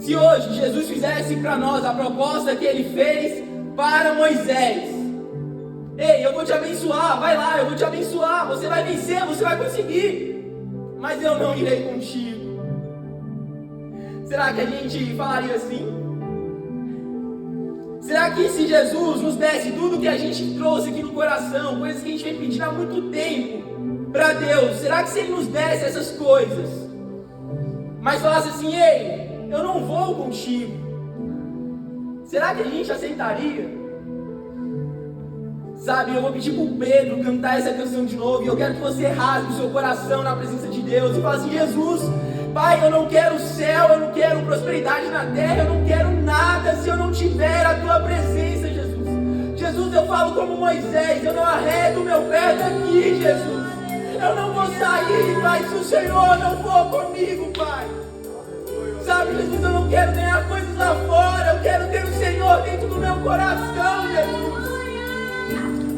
Se hoje Jesus fizesse para nós a proposta que Ele fez para Moisés: ei, eu vou te abençoar, vai lá, eu vou te abençoar, você vai vencer, você vai conseguir, mas eu não irei contigo. Será que a gente falaria assim? Será que se Jesus nos desse tudo que a gente trouxe aqui no coração, coisas que a gente vem pedindo há muito tempo para Deus, será que se Ele nos desse essas coisas, mas falasse assim: ei, eu não vou contigo, será que a gente aceitaria? Sabe, eu vou pedir pro Pedro cantar essa canção de novo, e eu quero que você rasgue o seu coração na presença de Deus e fale assim: Jesus, Pai, eu não quero o céu, eu não quero prosperidade na terra, eu não quero nada se eu não tiver a Tua presença, Jesus. Jesus, eu falo como Moisés, eu não arredo o meu pé daqui, Jesus. Eu não vou sair, Pai, se o Senhor não for comigo, Pai. Sabe, Jesus, eu não quero ganhar coisas lá fora, eu quero ter o Senhor dentro do meu coração, Jesus.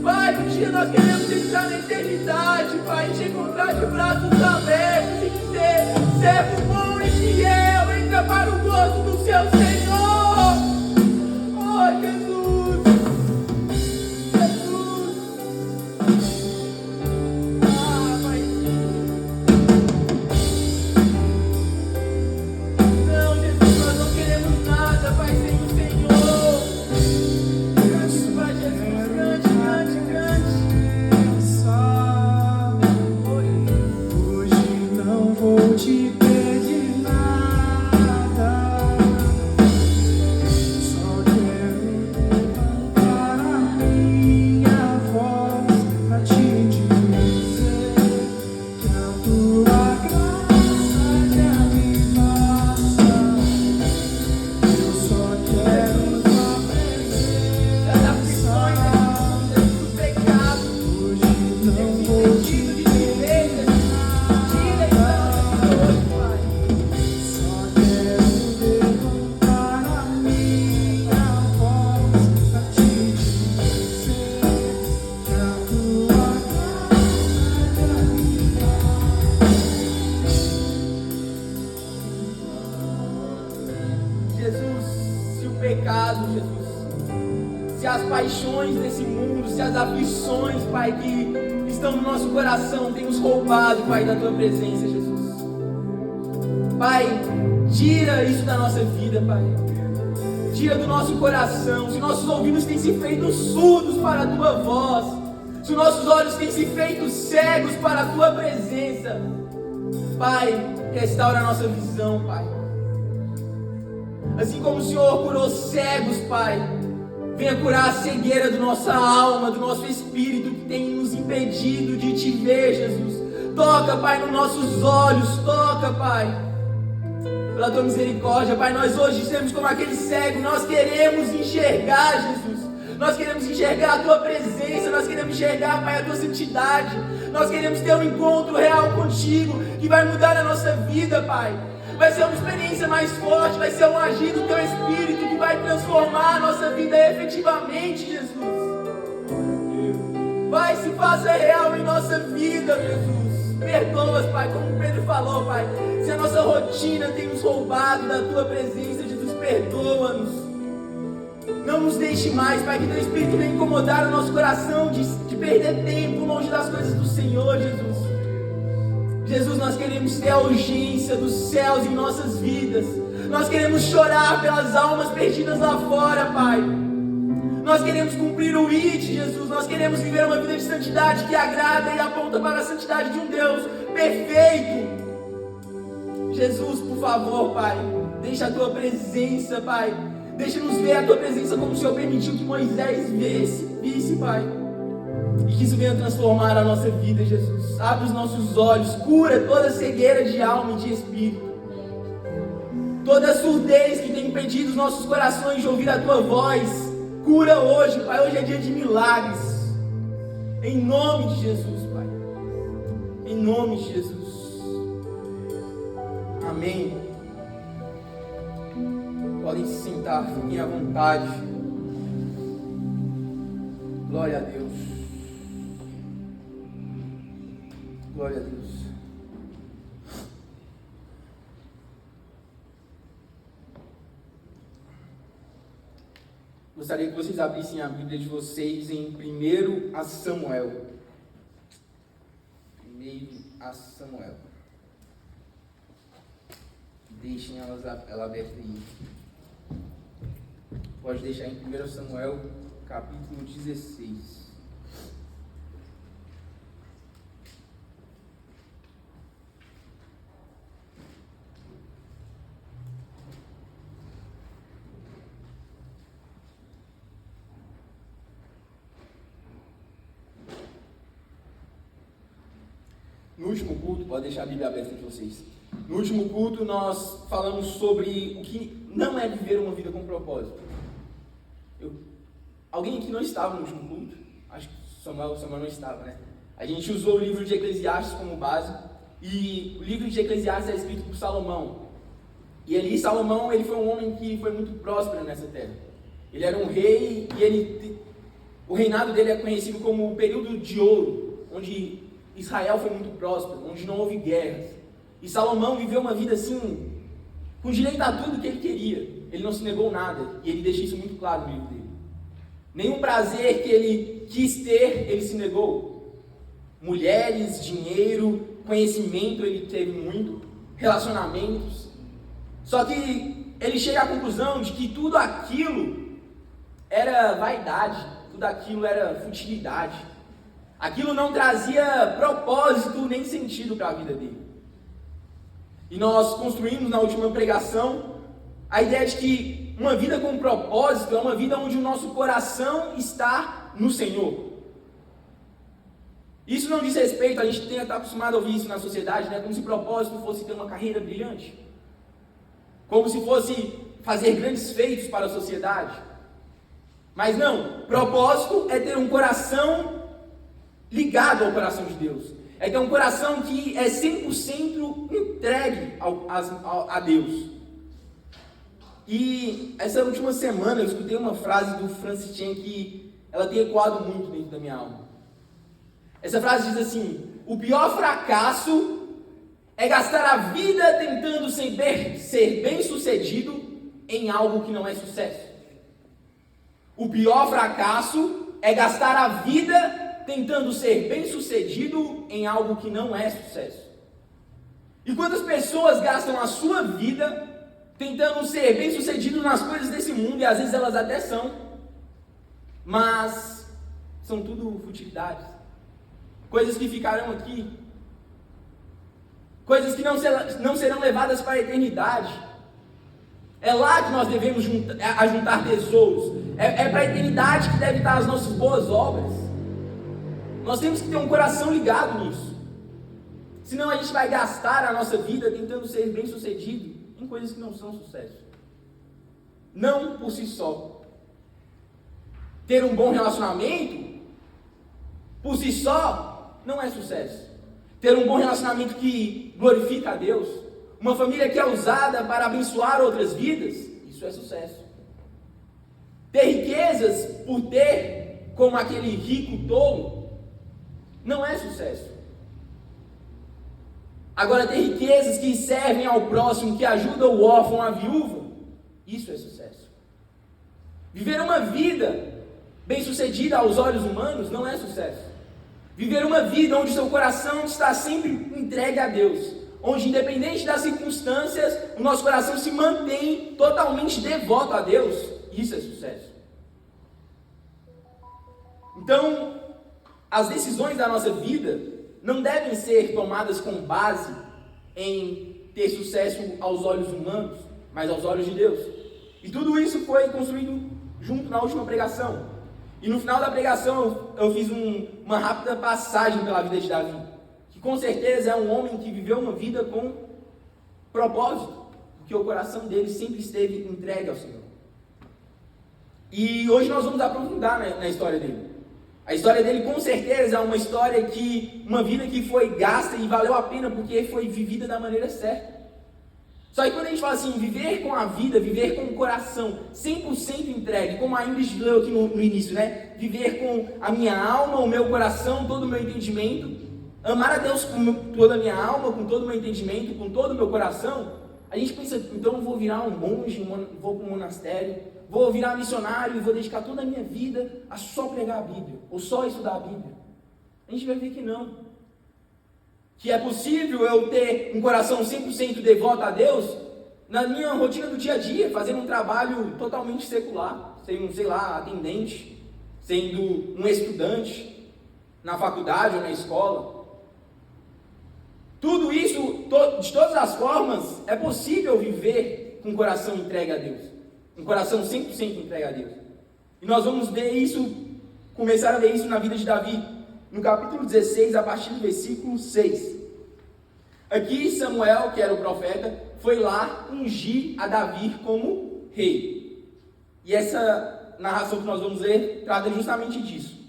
Pai, um dia nós queremos entrar na eternidade, Pai, te encontrar de braços abertos e dizer: servo bom e fiel, entra para o gozo do seu Senhor. Oh, Jesus, Jesus. Ah, Pai. Não, Jesus, nós não queremos nada, Pai, sem o Senhor. Cante, Pai, Jesus, cante, cante, cante. Hoje não vou te pedir nada, só quero levantar a minha voz pra te dizer que a tua graça já me basta. Eu só quero tua Das aflições, presença. Jesus, do pecado, Hoje não desse vou sentido de viver, Jesus. Tira isso da nossa vida hoje, Pai. Só quero levantar a minha voz pra te dizer que a tua graça já me Jesus, se o pecado, Jesus, se as paixões desse mundo, se as aflições, Pai, que estão no nosso coração, têm nos roubado, Pai, da Tua presença, Jesus. Pai, tira isso da nossa vida, Pai. Tira do nosso coração. Se nossos ouvidos têm se feito surdos para a Tua voz, se nossos olhos têm se feito cegos para a Tua presença, Pai, restaura a nossa visão, Pai. Assim como o Senhor curou cegos, Pai, venha curar a cegueira da nossa alma, do nosso espírito, que tem nos impedido de Te ver, Jesus. Toca, Pai, nos nossos olhos, toca, Pai, pela Tua misericórdia, Pai. Nós hoje sermos como aquele cego, nós queremos enxergar, Jesus. Nós queremos enxergar a Tua presença, nós queremos enxergar, Pai, a Tua santidade. Nós queremos ter um encontro real contigo, que vai mudar a nossa vida, Pai. Vai ser uma experiência mais forte, vai ser um agir do Teu Espírito que vai transformar a nossa vida efetivamente, Jesus. Pai, se faça real em nossa vida, Jesus. Perdoa, Pai, como Pedro falou, Pai. Se a nossa rotina tem nos roubado da Tua presença, Jesus, perdoa-nos. Não nos deixe mais, Pai, que Teu Espírito venha incomodar o nosso coração de perder tempo longe das coisas do Senhor, Jesus. Jesus, nós queremos ter a urgência dos céus em nossas vidas. Nós queremos chorar pelas almas perdidas lá fora, Pai. Nós queremos cumprir o ID, Jesus. Nós queremos viver uma vida de santidade que agrada e aponta para a santidade de um Deus perfeito. Jesus, por favor, Pai, deixa a Tua presença, Pai. Deixa-nos ver a Tua presença como o Senhor permitiu que Moisés visse, Pai. E que isso venha transformar a nossa vida, Jesus. Abre os nossos olhos, cura toda cegueira de alma e de espírito. Toda surdez que tem impedido os nossos corações de ouvir a Tua voz, cura hoje, Pai. Hoje é dia de milagres. Em nome de Jesus, Pai. Em nome de Jesus. Amém. Podem se sentar, fiquem à vontade. Glória a Deus. Glória a Deus. Gostaria que vocês abrissem a Bíblia de vocês em 1 Samuel. 1 Samuel. Deixem ela aberta aí. Pode deixar em 1 Samuel, capítulo 16. No último culto, pode deixar a Bíblia aberta de vocês. No último culto, nós falamos sobre o que não é viver uma vida com propósito. Alguém aqui não estava no último culto? Acho que Samuel não estava, né? A gente usou o livro de Eclesiastes como base. E o livro de Eclesiastes é escrito por Salomão. E ali, Salomão, ele foi um homem que foi muito próspero nessa terra. Ele era um rei e o reinado dele é conhecido como o período de ouro, onde Israel foi muito próspero, onde não houve guerras. E Salomão viveu uma vida assim, com direito a tudo que ele queria. Ele não se negou nada, e ele deixa isso muito claro no livro dele. Nenhum prazer que ele quis ter, ele se negou. Mulheres, dinheiro, conhecimento ele teve muito, relacionamentos. Só que ele chega à conclusão de que tudo aquilo era vaidade, tudo aquilo era futilidade. Aquilo não trazia propósito nem sentido para a vida dele. E nós construímos na última pregação a ideia de que uma vida com propósito é uma vida onde o nosso coração está no Senhor. Isso não diz respeito, a gente tem que estar acostumado a ouvir isso na sociedade, né? Como se propósito fosse ter uma carreira brilhante. Como se fosse fazer grandes feitos para a sociedade. Mas não, propósito é ter um coração ligado ao coração de Deus. É ter um coração que é 100% entregue a Deus. E essa última semana eu escutei uma frase do Francis Chan que ela tem ecoado muito dentro da minha alma. Essa frase diz assim: o pior fracasso é gastar a vida tentando ser bem sucedido em algo que não é sucesso. O pior fracasso é gastar a vida tentando ser bem sucedido em algo que não é sucesso. E quantas pessoas gastam a sua vida tentando ser bem sucedido nas coisas desse mundo, e às vezes elas até são, mas são tudo futilidades, coisas que ficarão aqui, coisas que não serão levadas para a eternidade. É lá que nós devemos juntar tesouros, é para a eternidade que devem estar as nossas boas obras. Nós temos que ter um coração ligado nisso. Senão a gente vai gastar a nossa vida tentando ser bem sucedido em coisas que não são sucesso. Não por si só. Ter um bom relacionamento, por si só, não é sucesso. Ter um bom relacionamento que glorifica a Deus, uma família que é usada para abençoar outras vidas, isso é sucesso. Ter riquezas por ter, como aquele rico tolo, não é sucesso. Agora, ter riquezas que servem ao próximo, que ajudam o órfão, a viúva, isso é sucesso. Viver uma vida bem-sucedida aos olhos humanos não é sucesso. Viver uma vida onde seu coração está sempre entregue a Deus, onde, independente das circunstâncias, o nosso coração se mantém totalmente devoto a Deus, isso é sucesso. Então, as decisões da nossa vida não devem ser tomadas com base em ter sucesso aos olhos humanos, mas aos olhos de Deus. E tudo isso foi construído junto na última pregação. E no final da pregação eu fiz uma rápida passagem pela vida de Davi, que com certeza é um homem que viveu uma vida com propósito, porque o coração dele sempre esteve entregue ao Senhor. E hoje nós vamos aprofundar na história dele. A história dele com certeza é uma história uma vida que foi gasta e valeu a pena porque foi vivida da maneira certa. Só que quando a gente fala assim, viver com a vida, viver com o coração 100% entregue, como a Ingrid leu aqui no início, né? Viver com a minha alma, o meu coração, todo o meu entendimento, amar a Deus com toda a minha alma, com todo o meu entendimento, com todo o meu coração, a gente pensa, então eu vou virar um monge, vou para um monastério, vou virar missionário e vou dedicar toda a minha vida a só pregar a Bíblia, ou só estudar a Bíblia. A gente vai ver que não. Que é possível eu ter um coração 100% devoto a Deus na minha rotina do dia a dia, fazendo um trabalho totalmente secular, sendo, sei lá, atendente, sendo um estudante na faculdade ou na escola. Tudo isso, de todas as formas, é possível viver com o coração entregue a Deus. Um coração 100% entregue a Deus. E nós vamos ver isso, começar a ver isso na vida de Davi, no capítulo 16, a partir do versículo 6. Aqui Samuel, que era o profeta, foi lá ungir a Davi como rei. E essa narração que nós vamos ler trata justamente disso.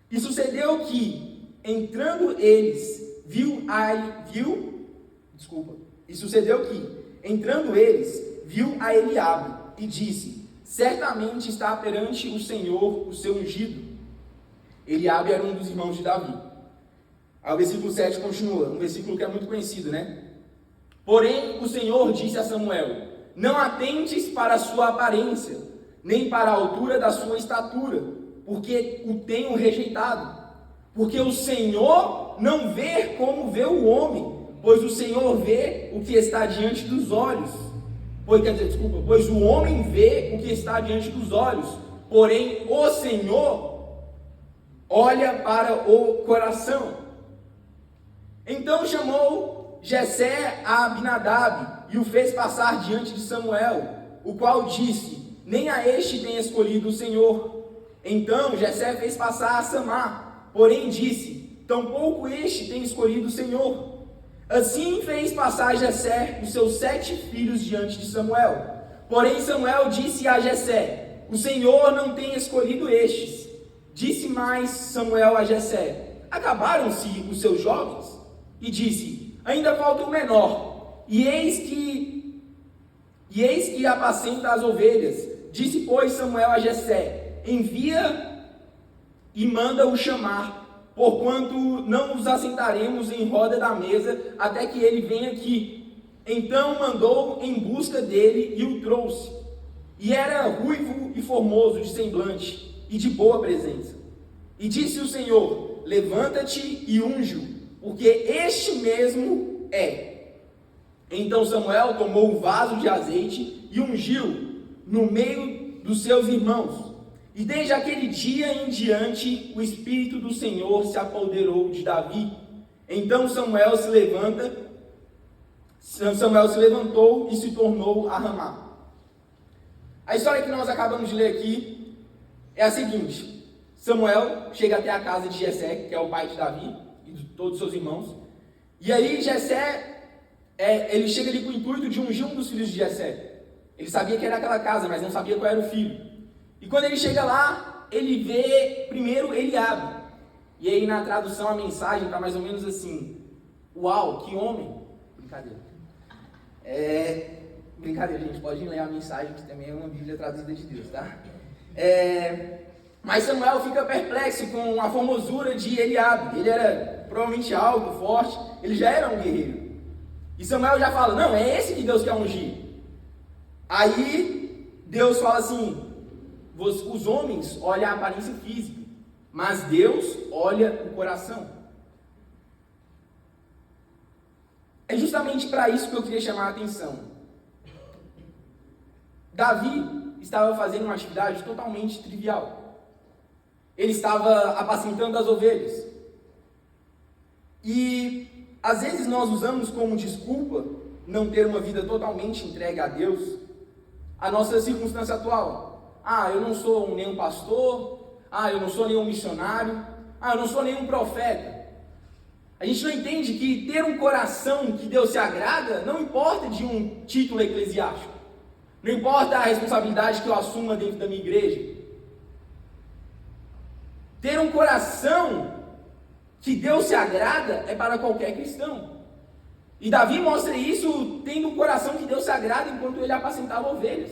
E sucedeu que, entrando eles, viu a Eliabe e disse: certamente está perante o Senhor o seu ungido. Eliabe era um dos irmãos de Davi. Aí o versículo 7 continua, um versículo que é muito conhecido, né? Porém, o Senhor disse a Samuel: não atentes para a sua aparência, nem para a altura da sua estatura, porque o tenho rejeitado. Porque o Senhor não vê como vê o homem, pois o Senhor vê o que está diante dos olhos. Pois o homem vê o que está diante dos olhos, porém o Senhor olha para o coração. Então chamou Jessé a Abinadab e o fez passar diante de Samuel, o qual disse: nem a este tem escolhido o Senhor. Então Jessé fez passar a Samar, porém disse: tampouco este tem escolhido o Senhor. Assim fez passar Jessé os seus 7 filhos diante de Samuel. Porém Samuel disse a Jessé: o Senhor não tem escolhido estes. Disse mais Samuel a Jessé: acabaram-se os seus jovens? E disse: ainda falta o menor, e eis que apacenta as ovelhas. Disse, pois, Samuel a Jessé: envia e manda-o chamar, porquanto não nos assentaremos em roda da mesa até que ele venha aqui. Então mandou em busca dele e o trouxe. E era ruivo e formoso de semblante e de boa presença. E disse o Senhor: levanta-te e unge-o, porque este mesmo é. Então Samuel tomou um vaso de azeite e ungiu no meio dos seus irmãos. E desde aquele dia em diante, o Espírito do Senhor se apoderou de Davi. Então Samuel se levantou e se tornou a Ramá. A história que nós acabamos de ler aqui é a seguinte: Samuel chega até a casa de Jessé, que é o pai de Davi e de todos os seus irmãos. E aí Jessé, ele chega ali com o intuito de ungir um dos filhos de Jessé. Ele sabia que era aquela casa, mas não sabia qual era o filho. E quando ele chega lá, ele vê primeiro Eliabe. E aí na tradução a mensagem está mais ou menos assim: uau, que homem! Brincadeira. Brincadeira, gente, pode ler a mensagem, que também é uma Bíblia traduzida de Deus, tá? Mas Samuel fica perplexo com a formosura de Eliabe. Ele era provavelmente alto, forte, ele já era um guerreiro. E Samuel já fala: não, é esse que Deus quer ungir. Aí Deus fala assim: os homens olham a aparência física, mas Deus olha o coração. É justamente para isso que eu queria chamar a atenção. Davi estava fazendo uma atividade totalmente trivial. Ele estava apacentando as ovelhas. E às vezes nós usamos como desculpa não ter uma vida totalmente entregue a Deus a nossa circunstância atual. Eu não sou nenhum pastor. Eu não sou nenhum missionário. Eu não sou nenhum profeta. A gente não entende que ter um coração que Deus se agrada não importa de um título eclesiástico. Não importa a responsabilidade que eu assuma dentro da minha igreja. Ter um coração que Deus se agrada é para qualquer cristão. E Davi mostra isso tendo um coração que Deus se agrada enquanto ele apacentava ovelhas.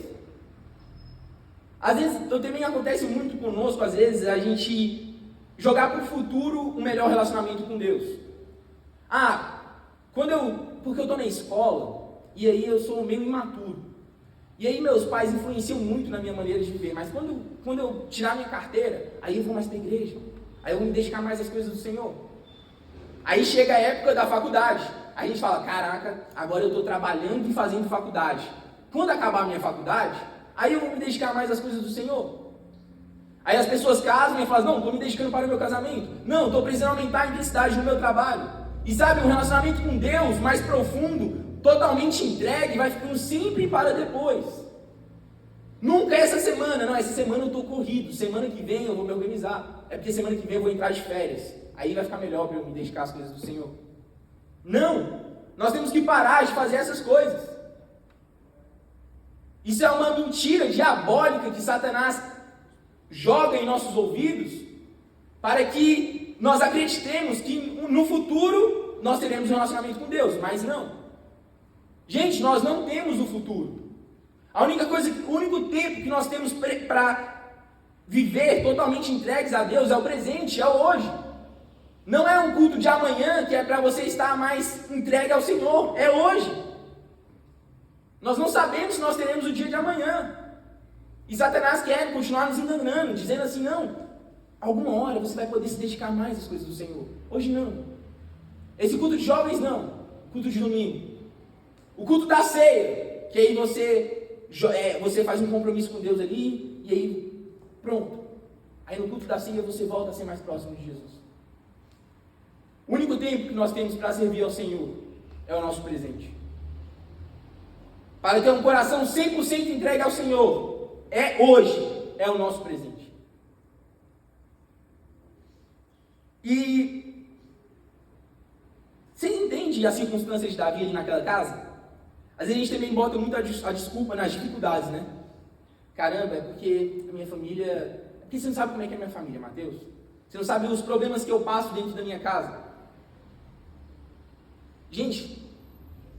Às vezes, também acontece muito conosco, às vezes, a gente jogar para o futuro um melhor relacionamento com Deus. Porque eu estou na escola, e aí eu sou meio imaturo. E aí meus pais influenciam muito na minha maneira de viver, mas quando eu tirar minha carteira, aí eu vou mais para a igreja, aí eu vou me dedicar mais às coisas do Senhor. Aí chega a época da faculdade, aí a gente fala, caraca, agora eu estou trabalhando e fazendo faculdade. Quando acabar a minha faculdade, aí eu vou me dedicar mais às coisas do Senhor. Aí as pessoas casam e falam, não, estou me dedicando para o meu casamento. Não, estou precisando aumentar a intensidade no meu trabalho. E sabe, um relacionamento com Deus mais profundo, totalmente entregue, vai ficando sempre para depois. Nunca essa semana, não, essa semana eu estou corrido, semana que vem eu vou me organizar. É porque semana que vem eu vou entrar de férias. Aí vai ficar melhor para eu me dedicar às coisas do Senhor. Não, nós temos que parar de fazer essas coisas. Isso é uma mentira diabólica que Satanás joga em nossos ouvidos para que nós acreditemos que no futuro nós teremos um relacionamento com Deus, mas não. Gente, nós não temos o futuro. A única coisa, o único tempo que nós temos para viver totalmente entregues a Deus é o presente, é o hoje. Não é um culto de amanhã que é para você estar mais entregue ao Senhor, é hoje. Nós não sabemos se nós teremos o dia de amanhã. E Satanás quer continuar nos enganando, dizendo assim, não, alguma hora você vai poder se dedicar mais às coisas do Senhor. Hoje não. Esse culto de jovens não, culto de domingo. O culto da ceia, que aí você faz um compromisso com Deus ali, e aí pronto. Aí no culto da ceia você volta a ser mais próximo de Jesus. O único tempo que nós temos para servir ao Senhor é o nosso presente. Para ter um coração 100% entregue ao Senhor, é hoje, é o nosso presente. E vocês entendem as circunstâncias de Davi ali naquela casa? Às vezes a gente também bota muito a desculpa nas dificuldades, né? Caramba, é porque a minha família... É porque você não sabe como é que é a minha família, Mateus. Você não sabe os problemas que eu passo dentro da minha casa. Gente,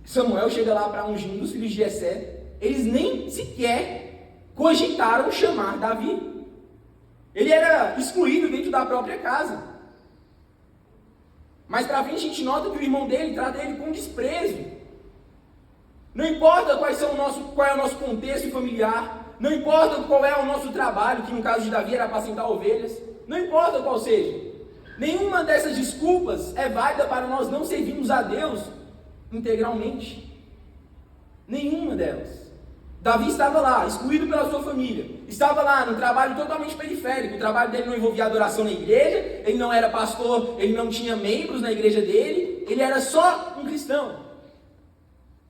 Samuel chega lá para ungir um dos filhos de Jessé. Eles nem sequer cogitaram chamar Davi. Ele era excluído dentro da própria casa. Mas para frente a gente nota que o irmão dele trata ele com desprezo. Não importa qual é o nosso contexto familiar, não importa qual é o nosso trabalho, que no caso de Davi era apacentar ovelhas, não importa qual seja. Nenhuma dessas desculpas é válida para nós não servirmos a Deus integralmente. Nenhuma delas. Davi estava lá, excluído pela sua família. Estava lá num trabalho totalmente periférico. O trabalho dele não envolvia adoração na igreja, ele não era pastor, ele não tinha membros na igreja dele, ele era só um cristão.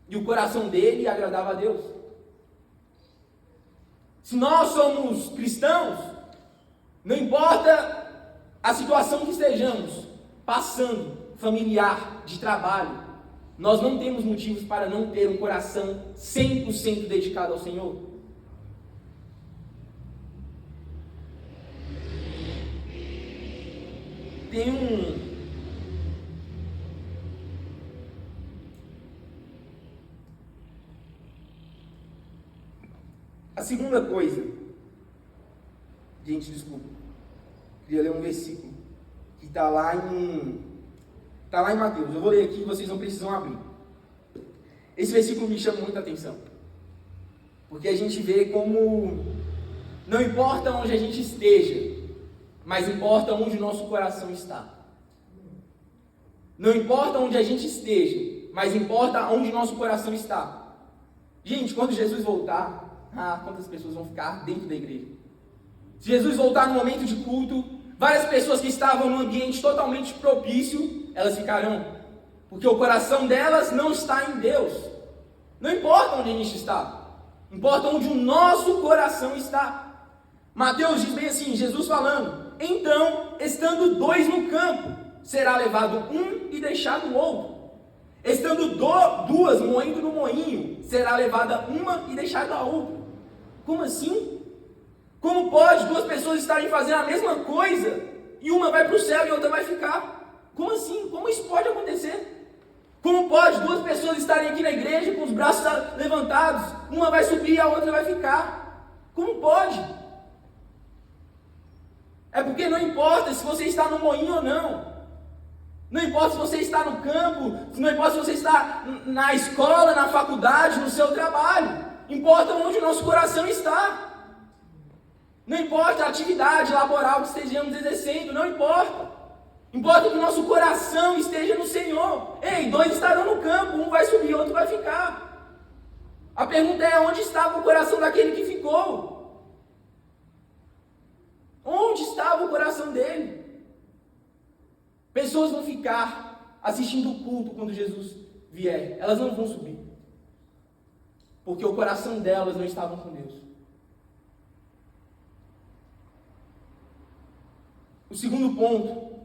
E o coração dele agradava a Deus. Se nós somos cristãos, não importa a situação que estejamos passando, familiar, de trabalho, nós não temos motivos para não ter um coração 100% dedicado ao Senhor. Tem A segunda coisa, gente, desculpa, queria ler um versículo que está lá em Mateus. Eu vou ler aqui e vocês não precisam abrir. Esse versículo me chama muita atenção, porque a gente vê como não importa onde a gente esteja, mas importa onde o nosso coração está. Não importa onde a gente esteja, mas importa onde o nosso coração está. Gente, quando Jesus voltar, quantas pessoas vão ficar dentro da igreja? Se Jesus voltar no momento de culto, várias pessoas que estavam num ambiente totalmente propício, elas ficarão, porque o coração delas não está em Deus. Não importa onde a gente está, importa onde o nosso coração está. Mateus diz bem assim, Jesus falando, então, estando dois no campo, será levado um e deixado o outro. Estando duas moendo no moinho, será levada uma e deixada a outra. Como assim? Como pode duas pessoas estarem fazendo a mesma coisa e uma vai para o céu e a outra vai ficar? Como assim? Como isso pode acontecer? Como pode duas pessoas estarem aqui na igreja com os braços levantados, uma vai subir e a outra vai ficar? Como pode? É porque não importa se você está no moinho ou não. Não importa se você está no campo, não importa se você está na escola, na faculdade, no seu trabalho. Importa onde o nosso coração está. Não importa a atividade laboral que estejamos exercendo, não importa. Importa que o nosso coração esteja no Senhor. Ei, 2 estarão no campo, um vai subir, outro vai ficar. A pergunta é, onde estava o coração daquele que ficou? Onde estava o coração dele? Pessoas vão ficar assistindo o culto quando Jesus vier. Elas não vão subir. Porque o coração delas não estava com Deus. O segundo ponto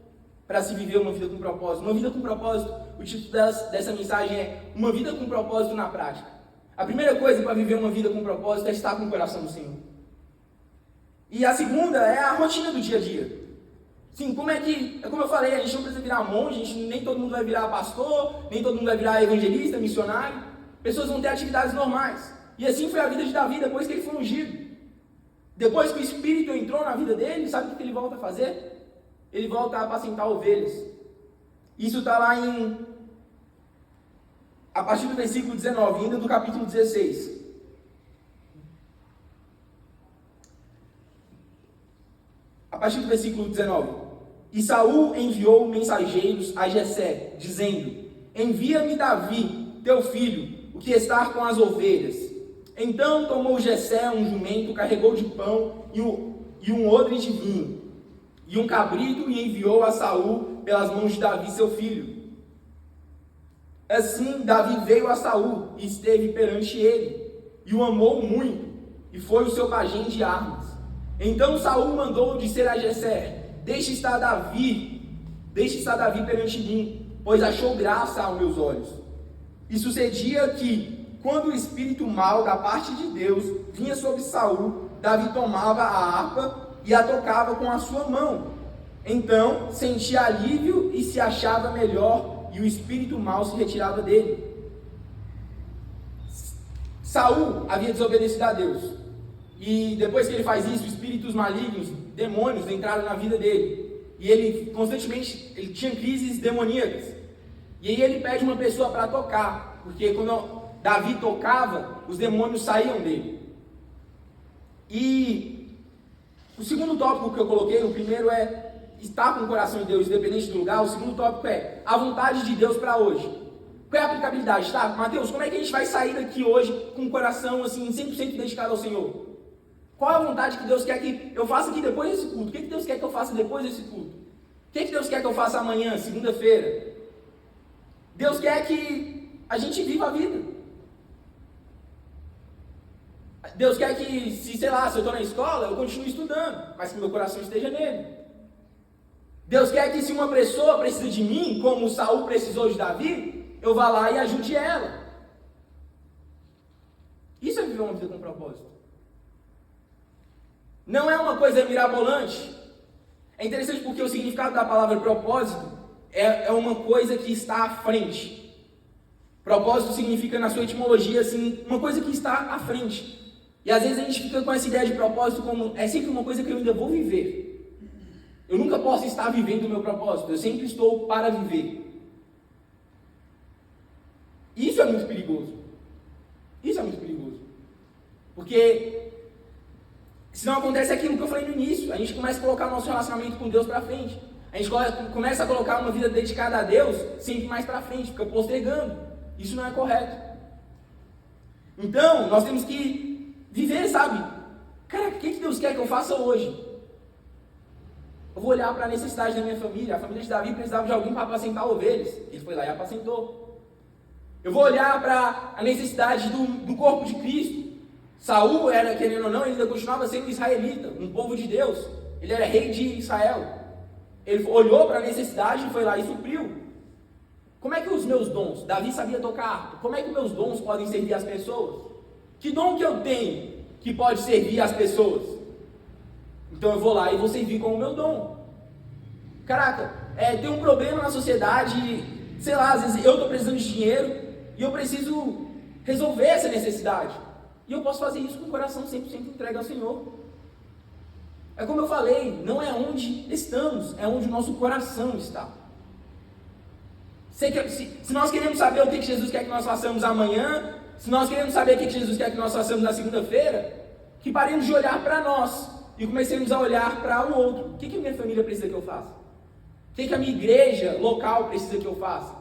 para se viver uma vida com propósito. Uma vida com propósito, o título dessa mensagem é Uma Vida com Propósito na Prática. A primeira coisa para viver uma vida com propósito é estar com o coração do Senhor. E a segunda é a rotina do dia a dia. Sim, como eu falei, a gente não precisa virar monge, nem todo mundo vai virar pastor, nem todo mundo vai virar evangelista, missionário. Pessoas vão ter atividades normais. E assim foi a vida de Davi depois que ele foi ungido. Depois que o Espírito entrou na vida dele, sabe o que ele volta a fazer? Ele volta a apacentar ovelhas. Isso está lá a partir do versículo 19, ainda do capítulo 16. A partir do versículo 19. E Saul enviou mensageiros a Jessé, dizendo: Envia-me Davi, teu filho, o que está com as ovelhas. Então tomou Jessé um jumento, carregou de pão e um odre de vinho, e um cabrito, e enviou a Saul pelas mãos de Davi, seu filho. Assim Davi veio a Saul e esteve perante ele, e o amou muito, e foi o seu pajem de armas. Então Saul mandou dizer a Jessé: Deixe estar Davi perante mim, pois achou graça aos meus olhos. E sucedia que, quando o espírito mau da parte de Deus vinha sobre Saul, Davi tomava a harpa e a tocava com a sua mão. Então sentia alívio e se achava melhor, e o espírito mau se retirava dele. Saul havia desobedecido a Deus. E depois que ele faz isso, espíritos malignos, demônios entraram na vida dele. E ele constantemente tinha crises demoníacas. E aí ele pede uma pessoa para tocar, porque quando Davi tocava, os demônios saíam dele. E o segundo tópico que eu coloquei, o primeiro é estar com o coração de Deus, independente do lugar. O segundo tópico é a vontade de Deus para hoje. Qual é a aplicabilidade, tá? Mateus, como é que a gente vai sair daqui hoje com o coração assim 100% dedicado ao Senhor? Qual é a vontade que Deus quer que eu faça aqui depois desse culto? O que Deus quer que eu faça depois desse culto? O que Deus quer que eu faça amanhã, segunda-feira? Deus quer que a gente viva a vida. Deus quer que, se eu estou na escola, eu continue estudando, mas que meu coração esteja nele. Deus quer que, se uma pessoa precisa de mim, como Saul precisou de Davi, eu vá lá e ajude ela. Isso é viver uma vida com propósito. Não é uma coisa mirabolante. É interessante porque o significado da palavra propósito é uma coisa que está à frente. Propósito significa, na sua etimologia, assim, uma coisa que está à frente. E às vezes a gente fica com essa ideia de propósito como é sempre uma coisa que eu ainda vou viver. Eu nunca posso estar vivendo o meu propósito, eu sempre estou para viver. Isso é muito perigoso. Isso é muito perigoso. Porque senão acontece aquilo que eu falei no início, a gente começa a colocar nosso relacionamento com Deus para frente. A gente começa a colocar uma vida dedicada a Deus sempre mais para frente, fica postergando. Isso não é correto. Então, nós temos que viver, sabe? Cara, o que Deus quer que eu faça hoje? Eu vou olhar para a necessidade da minha família. A família de Davi precisava de alguém para apacentar ovelhas. Ele foi lá e apacentou. Eu vou olhar para a necessidade do corpo de Cristo. Saul era, querendo ou não, ele ainda continuava sendo israelita, um povo de Deus. Ele era rei de Israel. Ele olhou para a necessidade e foi lá e supriu. Como é que os meus dons, Davi sabia tocar harpa, como é que meus dons podem servir as pessoas? Que dom que eu tenho que pode servir as pessoas? Então eu vou lá e vou servir com o meu dom. Caraca, tem um problema na sociedade, sei lá, às vezes eu estou precisando de dinheiro e eu preciso resolver essa necessidade. E eu posso fazer isso com o coração 100% entregue ao Senhor. É como eu falei, não é onde estamos, é onde o nosso coração está. Se nós queremos saber o que Jesus quer que nós façamos amanhã, Se nós queremos saber o que Jesus quer que nós façamos na segunda-feira, que paremos de olhar para nós e comecemos a olhar para o outro. O que a minha família precisa que eu faça? O que a minha igreja local precisa que eu faça?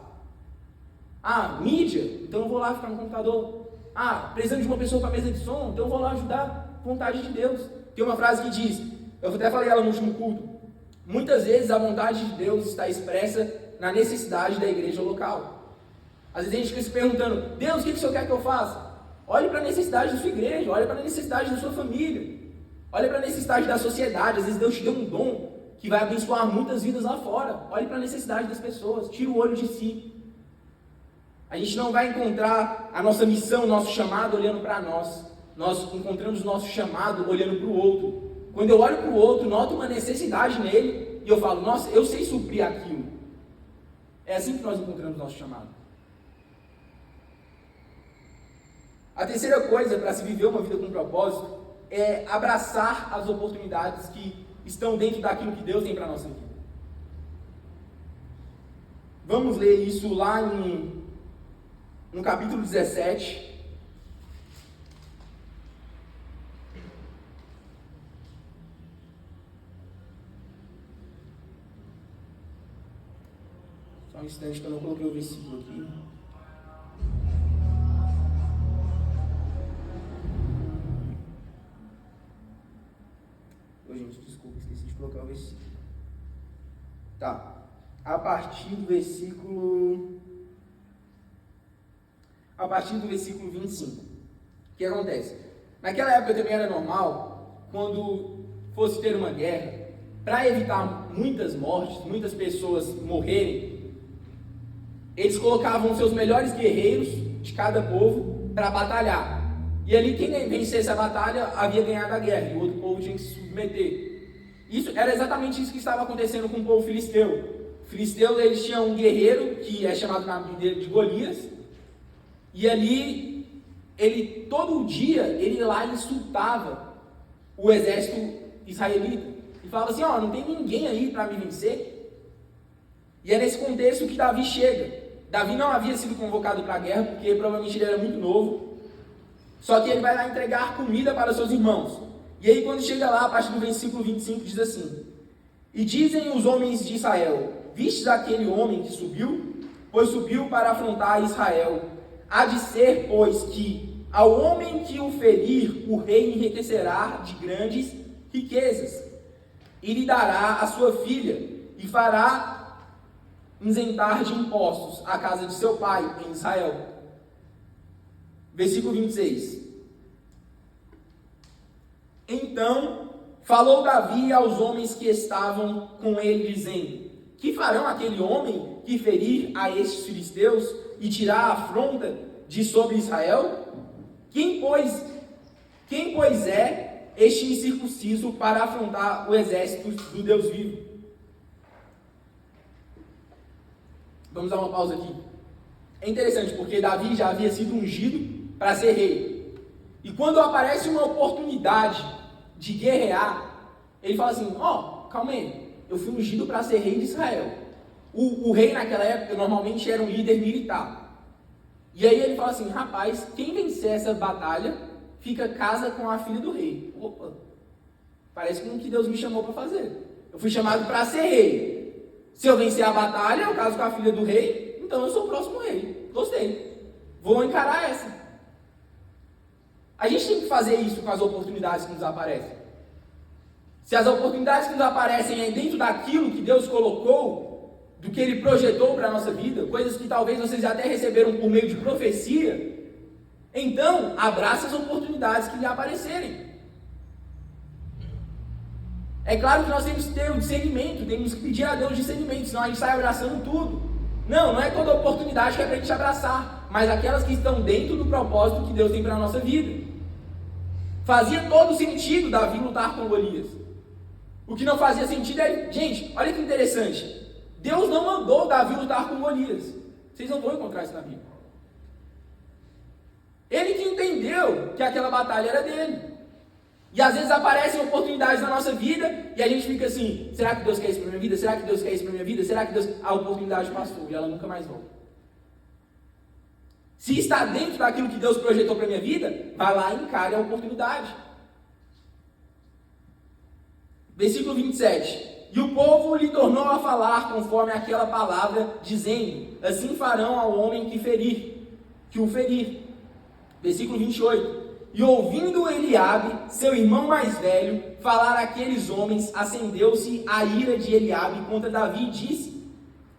Ah, mídia? Então eu vou lá ficar no computador. Ah, precisando de uma pessoa para a mesa de som? Então eu vou lá ajudar. Vontade de Deus. Tem uma frase que diz, eu até falei ela no último culto, muitas vezes a vontade de Deus está expressa na necessidade da igreja local. Às vezes a gente fica se perguntando, Deus, o que o Senhor quer que eu faça? Olhe para a necessidade da sua igreja, olhe para a necessidade da sua família, olhe para a necessidade da sociedade. Às vezes Deus te deu um dom que vai abençoar muitas vidas lá fora. Olhe para a necessidade das pessoas, tira o olho de si. A gente não vai encontrar a nossa missão, o nosso chamado olhando para nós. Nós encontramos o nosso chamado olhando para o outro. Quando eu olho para o outro, noto uma necessidade nele e eu falo, nossa, eu sei suprir aquilo. É assim que nós encontramos o nosso chamado. A terceira coisa para se viver uma vida com propósito é abraçar as oportunidades que estão dentro daquilo que Deus tem para a nossa vida. Vamos ler isso lá no capítulo 17. Só um instante que eu não coloquei o versículo aqui. Ô, gente, desculpa, esqueci de colocar o versículo. Tá. A partir do versículo 25. O que acontece? Naquela época também era normal, quando fosse ter uma guerra, para evitar muitas mortes, muitas pessoas morrerem, eles colocavam seus melhores guerreiros de cada povo para batalhar. E ali quem vencesse a batalha havia ganhado a guerra, e o outro povo tinha que se submeter. Isso era exatamente isso que estava acontecendo com o povo filisteu. Filisteus, eles tinham um guerreiro que é chamado na Bíblia de Golias, e ali todo dia ele ia lá e insultava o exército israelita e falava assim, não tem ninguém aí para me vencer. E é nesse contexto que Davi chega. Davi não havia sido convocado para a guerra, porque provavelmente ele era muito novo, só que ele vai lá entregar comida para seus irmãos. E aí quando chega lá, a partir do versículo 25 diz assim, e dizem os homens de Israel, vistes aquele homem que subiu? Pois subiu para afrontar Israel. Há de ser, pois, que ao homem que o ferir, o rei enriquecerá de grandes riquezas, e lhe dará a sua filha, e fará isentar de impostos a casa de seu pai em Israel. Versículo 26. Então falou Davi aos homens que estavam com ele, dizendo, que farão aquele homem que ferir a estes filisteus e tirar a afronta de sobre Israel? Quem, pois, é este incircunciso para afrontar o exército do Deus vivo? Vamos dar uma pausa aqui. É interessante, porque Davi já havia sido ungido para ser rei. E quando aparece uma oportunidade de guerrear, ele fala assim, calma aí, eu fui ungido para ser rei de Israel. O rei naquela época normalmente era um líder militar. E aí ele fala assim, rapaz, quem vencer essa batalha, fica casa com a filha do rei. Opa, parece com o que Deus me chamou para fazer. Eu fui chamado para ser rei. Se eu vencer a batalha, eu caso com a filha do rei, então eu sou o próximo rei. Gostei. Vou encarar essa. A gente tem que fazer isso com as oportunidades que nos aparecem. Se as oportunidades que nos aparecem é dentro daquilo que Deus colocou, do que Ele projetou para a nossa vida, coisas que talvez vocês até receberam por meio de profecia, então abraça as oportunidades que lhe aparecerem. É claro que nós temos que ter o discernimento, temos que pedir a Deus discernimento, senão a gente sai abraçando tudo. Não é toda oportunidade que é para a gente abraçar, mas aquelas que estão dentro do propósito que Deus tem para a nossa vida. Fazia todo sentido Davi lutar com Golias. O que não fazia sentido é, gente, olha que interessante, Deus não mandou Davi lutar com Golias. Vocês não vão encontrar isso na Bíblia. Ele que entendeu que aquela batalha era dele. E às vezes aparecem oportunidades na nossa vida e a gente fica assim, será que Deus quer isso para minha vida? Será que Deus quer isso para minha vida? Será que Deus... A oportunidade passou e ela nunca mais volta. Se está dentro daquilo que Deus projetou para a minha vida, vai lá e encare a oportunidade. Versículo 27. E o povo lhe tornou a falar conforme aquela palavra, dizendo: assim farão ao homem que o ferir. Versículo 28. E ouvindo Eliabe, seu irmão mais velho, falar àqueles homens, acendeu-se a ira de Eliabe contra Davi e disse: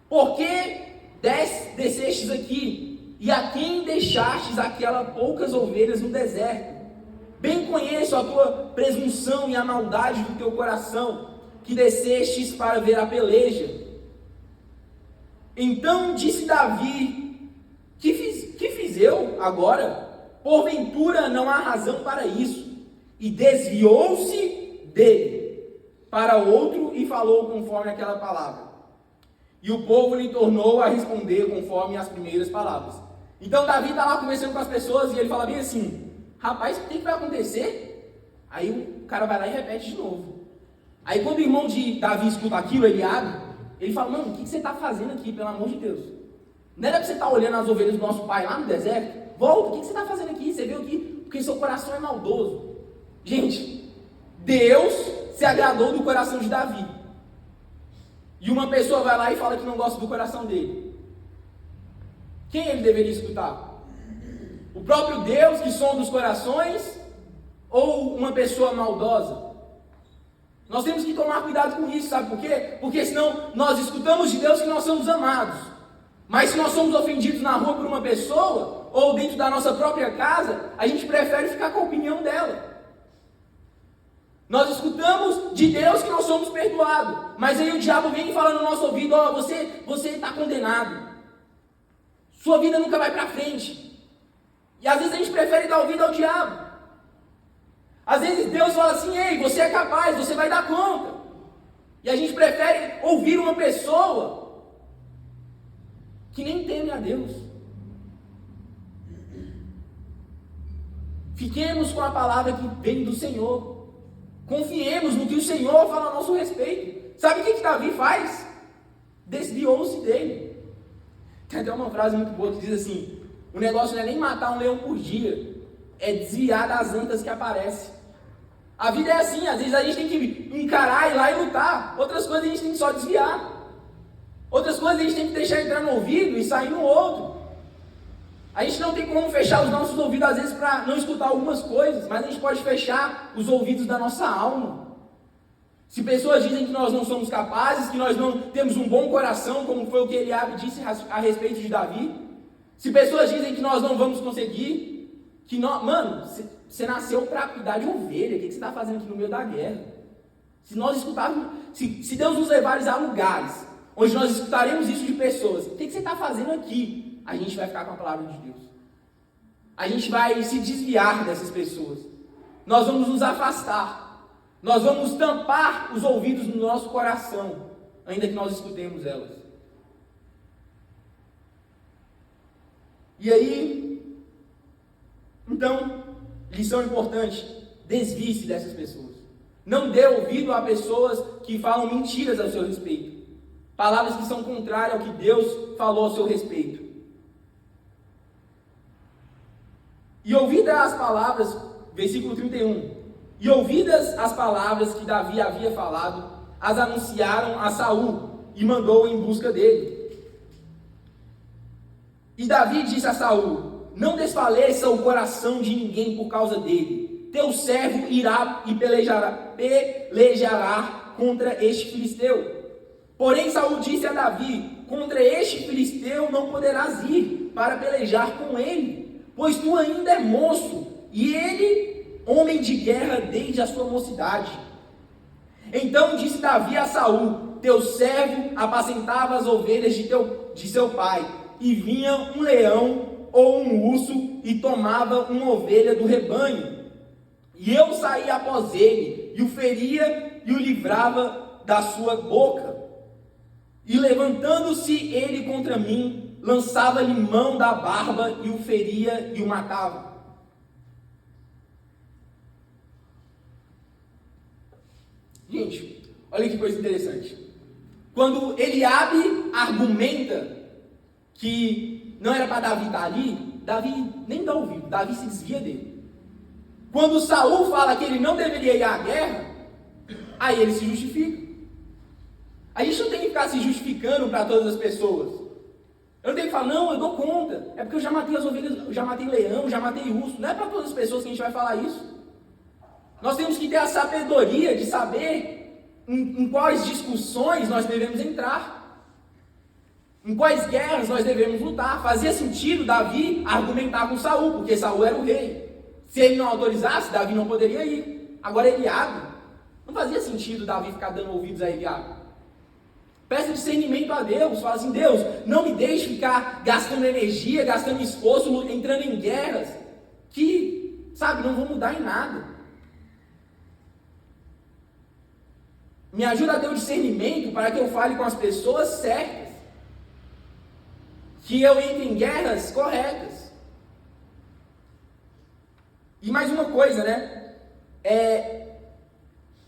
por que descestes aqui? E a quem deixastes aquelas poucas ovelhas no deserto? Bem conheço a tua presunção e a maldade do teu coração, que descestes para ver a peleja. Então disse Davi: que fiz eu agora? Porventura não há razão para isso. E desviou-se dele para outro e falou conforme aquela palavra. E o povo lhe tornou a responder conforme as primeiras palavras. Então Davi está lá conversando com as pessoas e ele fala bem assim: rapaz, o que vai acontecer? Aí o cara vai lá e repete de novo. Aí quando o irmão de Davi escuta aquilo, Eliabe, ele fala: mano, o que você está fazendo aqui, pelo amor de Deus? Não era para você estar olhando as ovelhas do nosso pai lá no deserto? Volta, o que você está fazendo aqui? Você veio aqui porque seu coração é maldoso. Gente, Deus se agradou do coração de Davi. E uma pessoa vai lá e fala que não gosta do coração dele. Quem ele deveria escutar? O próprio Deus que sonda os corações? Ou uma pessoa maldosa? Nós temos que tomar cuidado com isso, sabe por quê? Porque senão nós escutamos de Deus que nós somos amados. Mas se nós somos ofendidos na rua por uma pessoa, ou dentro da nossa própria casa, a gente prefere ficar com a opinião dela. Nós escutamos de Deus que nós somos perdoados, mas aí o diabo vem e fala no nosso ouvido: ó, você está condenado. Sua vida nunca vai para frente. E às vezes a gente prefere dar ouvido ao diabo. Às vezes Deus fala assim: ei, você é capaz, você vai dar conta. E a gente prefere ouvir uma pessoa que nem teme a Deus. Fiquemos com a palavra que vem do Senhor. Confiemos no que o Senhor fala a nosso respeito. Sabe o que Davi faz? Desviou-se dele. Tem até uma frase muito boa que diz assim: o negócio não é nem matar um leão por dia, é desviar das antas que aparecem. A vida é assim, às vezes a gente tem que encarar, ir lá e lutar. Outras coisas a gente tem que só desviar. Outras coisas a gente tem que deixar entrar no ouvido e sair no outro. A gente não tem como fechar os nossos ouvidos às vezes para não escutar algumas coisas, mas a gente pode fechar os ouvidos da nossa alma. Se pessoas dizem que nós não somos capazes, que nós não temos um bom coração, como foi o que Eliabe disse a respeito de Davi. Se pessoas dizem que nós não vamos conseguir, que nós, mano, você nasceu para cuidar de ovelha, o que você está fazendo aqui no meio da guerra? Se nós escutarmos, se Deus nos levar a lugares onde nós escutaremos isso de pessoas, o que você está fazendo aqui? A gente vai ficar com a palavra de Deus. A gente vai se desviar dessas pessoas. Nós vamos nos afastar. Nós vamos tampar os ouvidos no nosso coração, ainda que nós escutemos elas. E aí, então, lição importante: desvie-se dessas pessoas. Não dê ouvido a pessoas que falam mentiras ao seu respeito. Palavras que são contrárias ao que Deus falou ao seu respeito. E ouvidas as palavras, versículo 31, e ouvidas as palavras que Davi havia falado, as anunciaram a Saul e mandou em busca dele. E Davi disse a Saul: não desfaleça o coração de ninguém por causa dele. Teu servo irá e pelejará contra este filisteu. Porém Saul disse a Davi: contra este filisteu não poderás ir para pelejar com ele, pois tu ainda é moço, e ele, homem de guerra desde a sua mocidade. Então disse Davi a Saul: teu servo apacentava as ovelhas de seu pai, e vinha um leão ou um urso e tomava uma ovelha do rebanho. E eu saía após ele, e o feria e o livrava da sua boca. E levantando-se ele contra mim, lançava-lhe mão da barba e o feria e o matava. Gente, olha que coisa interessante. Quando Eliabe argumenta que não era para Davi estar ali, Davi nem dá ouvido, Davi se desvia dele. Quando Saul fala que ele não deveria ir à guerra, aí ele se justifica. A gente não tem que ficar se justificando para todas as pessoas. Eu não tenho que falar, não, eu dou conta. É porque eu já matei as ovelhas, eu já matei leão, já matei urso. Não é para todas as pessoas que a gente vai falar isso. Nós temos que ter a sabedoria de saber em quais discussões nós devemos entrar. Em quais guerras nós devemos lutar. Fazia sentido Davi argumentar com Saul, porque Saul era o rei. Se ele não autorizasse, Davi não poderia ir. Agora Eliabe, não fazia sentido Davi ficar dando ouvidos a Eliabe. Peça discernimento a Deus, fala assim, Deus, não me deixe ficar gastando energia, gastando esforço, entrando em guerras, que, sabe, não vão mudar em nada. Me ajuda a ter o discernimento para que eu fale com as pessoas certas, que eu entre em guerras corretas. E mais uma coisa, né,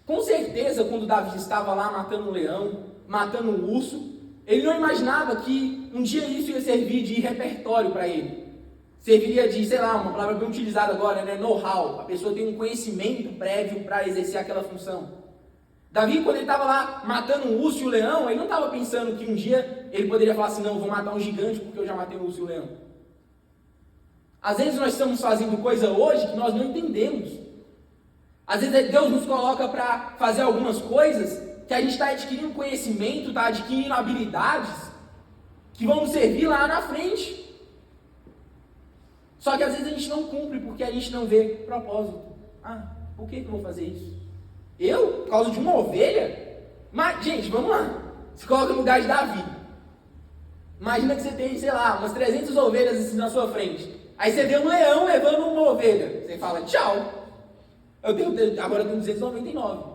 com certeza quando Davi estava lá matando um leão, matando um urso, ele não imaginava que um dia isso ia servir de repertório para ele. Serviria de, sei lá, uma palavra bem utilizada agora, né? Know-how. A pessoa tem um conhecimento prévio para exercer aquela função. Davi, quando ele estava lá matando um urso e o leão, ele não estava pensando que um dia ele poderia falar assim, não, vou matar um gigante porque eu já matei um urso e o leão. Às vezes nós estamos fazendo coisa hoje que nós não entendemos. Às vezes Deus nos coloca para fazer algumas coisas que a gente está adquirindo conhecimento, está adquirindo habilidades que vão nos servir lá na frente. Só que às vezes a gente não cumpre porque a gente não vê propósito. Ah, por que eu vou fazer isso? Eu? Por causa de uma ovelha? Mas, gente, vamos lá. Se coloca no lugar de Davi. Imagina que você tem, sei lá, umas 300 ovelhas assim na sua frente. Aí você vê um leão levando uma ovelha. Você fala, tchau. Agora eu tenho 299.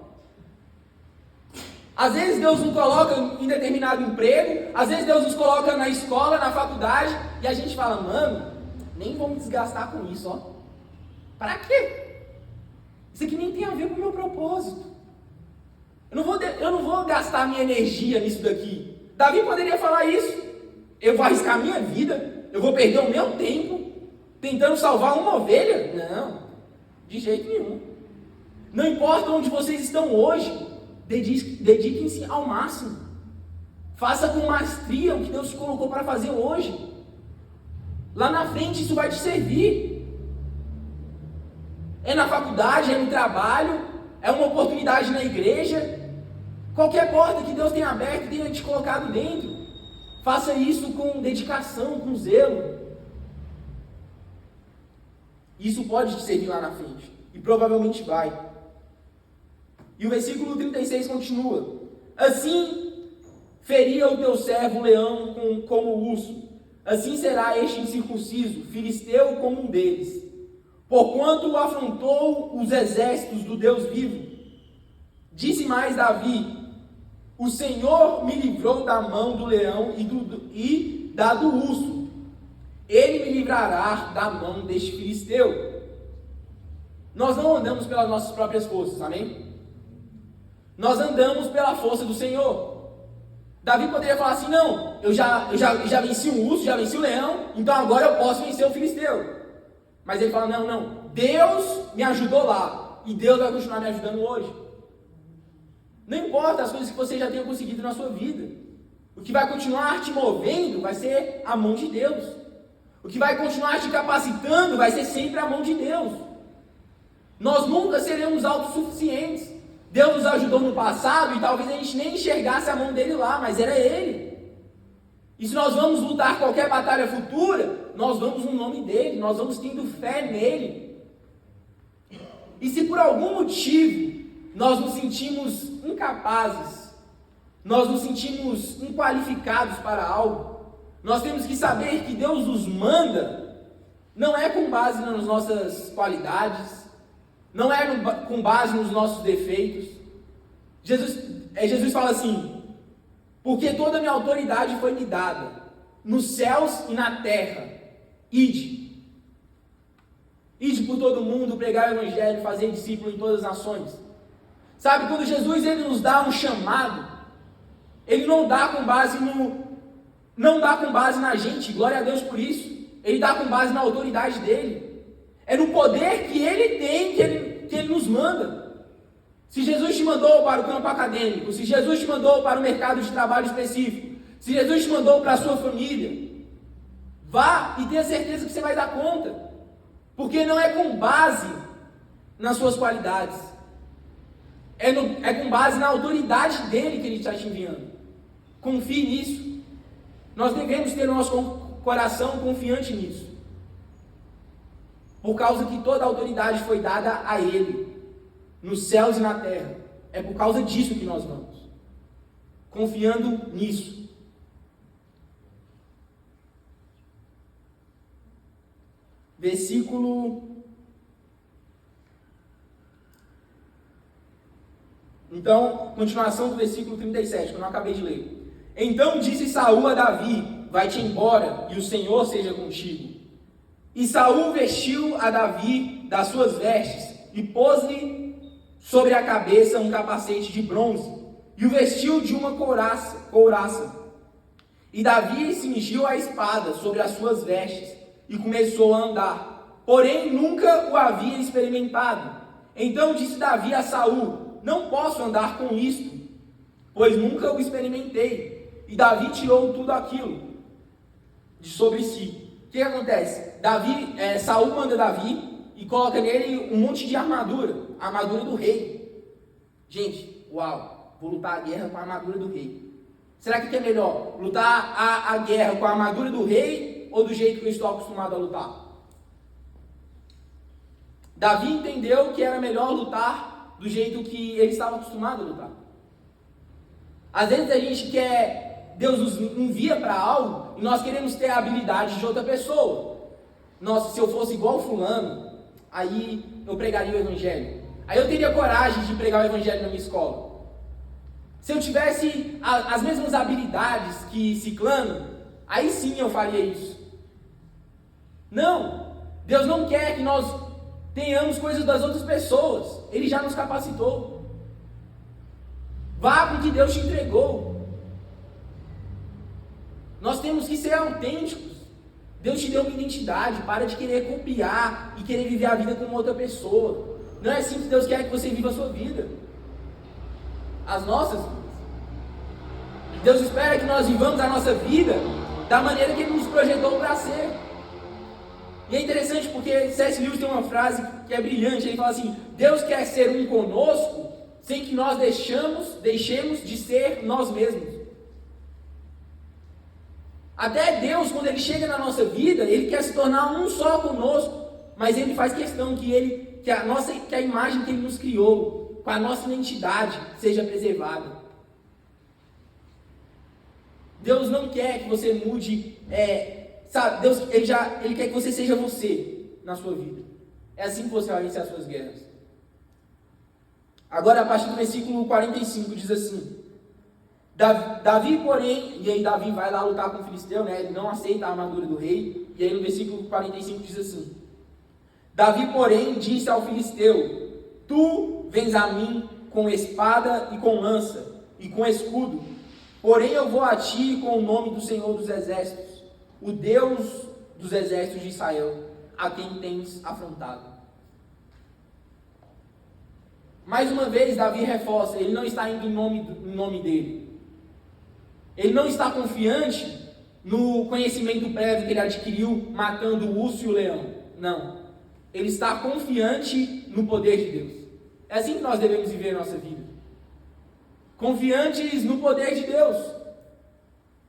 Às vezes Deus nos coloca em determinado emprego, às vezes Deus nos coloca na escola, na faculdade, e a gente fala, mano, nem vou me desgastar com isso, ó. Para quê? Isso aqui nem tem a ver com o meu propósito. Eu não vou gastar minha energia nisso daqui. Davi poderia falar isso. Eu vou arriscar a minha vida, eu vou perder o meu tempo tentando salvar uma ovelha? Não, de jeito nenhum. Não importa onde vocês estão hoje, dediquem-se ao máximo. Faça com maestria o que Deus te colocou para fazer hoje. Lá na frente isso vai te servir. É na faculdade, é no trabalho, é uma oportunidade na igreja. Qualquer porta que Deus tenha aberto, tenha te colocado dentro. Faça isso com dedicação, com zelo. Isso pode te servir lá na frente. E provavelmente vai. E o versículo 36 continua. Assim feria o teu servo leão como o urso. Assim será este incircunciso, filisteu como um deles. Porquanto afrontou os exércitos do Deus vivo. Disse mais Davi, o Senhor me livrou da mão do leão e da do urso. Ele me livrará da mão deste filisteu. Nós não andamos pelas nossas próprias forças, amém? Nós andamos pela força do Senhor. Davi poderia falar assim, não, eu já venci o urso, já venci o leão, então agora eu posso vencer o filisteu. Mas ele fala, não, Deus me ajudou lá, e Deus vai continuar me ajudando hoje. Não importa as coisas que você já tenha conseguido na sua vida. O que vai continuar te movendo vai ser a mão de Deus. O que vai continuar te capacitando vai ser sempre a mão de Deus. Nós nunca seremos autossuficientes. Deus nos ajudou no passado e talvez a gente nem enxergasse a mão dele lá, mas era ele. E se nós vamos lutar qualquer batalha futura, nós vamos no nome dele, nós vamos tendo fé nele. E se por algum motivo nós nos sentimos incapazes, nós nos sentimos inqualificados para algo, nós temos que saber que Deus nos manda, não é com base nas nossas qualidades, não é com base nos nossos defeitos. Jesus fala assim, porque toda a minha autoridade foi me dada, nos céus e na terra, ide por todo mundo, pregar o evangelho, fazer discípulo em todas as nações. Sabe, quando Jesus ele nos dá um chamado, ele não dá com base na gente, glória a Deus por isso. ele está com base na autoridade dele. É no poder que ele tem que ele nos manda. Se Jesus te mandou para o campo acadêmico, se Jesus te mandou para o mercado de trabalho específico, se Jesus te mandou para a sua família, vá e tenha certeza que você vai dar conta. Porque não é com base nas suas qualidades. É com base na autoridade dele que ele está te enviando. Confie nisso. Nós devemos ter o nosso coração confiante nisso. Por causa que toda a autoridade foi dada a ele, nos céus e na terra. É por causa disso que nós vamos. Confiando nisso. Então, continuação do versículo 37, que eu não acabei de ler. Então disse Saul a Davi: vai-te embora, e o Senhor seja contigo. E Saul vestiu a Davi das suas vestes, e pôs-lhe sobre a cabeça um capacete de bronze, e o vestiu de uma couraça. E Davi cingiu a espada sobre as suas vestes, e começou a andar. Porém, nunca o havia experimentado. Então disse Davi a Saul: não posso andar com isto, pois nunca o experimentei. E Davi tirou tudo aquilo de sobre si. O que acontece? Saul manda Davi e coloca nele um monte de armadura. A armadura do rei. Gente, uau, vou lutar a guerra com a armadura do rei. Será que é melhor lutar a guerra com a armadura do rei ou do jeito que eu estou acostumado a lutar? Davi entendeu que era melhor lutar do jeito que ele estava acostumado a lutar. Às vezes a gente quer, Deus nos envia para algo e nós queremos ter a habilidade de outra pessoa. Nossa, se eu fosse igual fulano, aí eu pregaria o evangelho. Aí eu teria coragem de pregar o evangelho na minha escola. Se eu tivesse as mesmas habilidades que ciclano, aí sim eu faria isso. Não, Deus não quer que nós tenhamos coisas das outras pessoas. Ele já nos capacitou. Vá com o que Deus te entregou. Nós temos que ser autênticos. Deus te deu uma identidade. Para de querer copiar e querer viver a vida como outra pessoa. Não é assim que Deus quer que você viva a sua vida. As nossas vidas. Deus espera que nós vivamos a nossa vida da maneira que Ele nos projetou para ser. E é interessante porque C.S. Lewis tem uma frase que é brilhante. Ele fala assim: Deus quer ser um conosco sem que nós deixemos de ser nós mesmos. Até Deus, quando Ele chega na nossa vida, Ele quer se tornar um só conosco, mas Ele faz questão que a imagem que Ele nos criou, com a nossa identidade, seja preservada. Deus não quer que você mude, Deus, Ele quer que você seja você na sua vida. É assim que você vai vencer as suas guerras. Agora, a partir do versículo 45, diz assim: Davi, porém, e aí Davi vai lá lutar com o filisteu, né? Ele não aceita a armadura do rei. E aí no versículo 45 diz assim: Davi, porém, disse ao filisteu: tu vens a mim com espada e com lança e com escudo, porém eu vou a ti com o nome do Senhor dos Exércitos, o Deus dos exércitos de Israel, a quem tens afrontado. Mais uma vez, Davi reforça: ele não está indo em nome dele. Ele não está confiante no conhecimento prévio que ele adquiriu matando o urso e o leão. Não. Ele está confiante no poder de Deus. É assim que nós devemos viver a nossa vida. Confiantes no poder de Deus.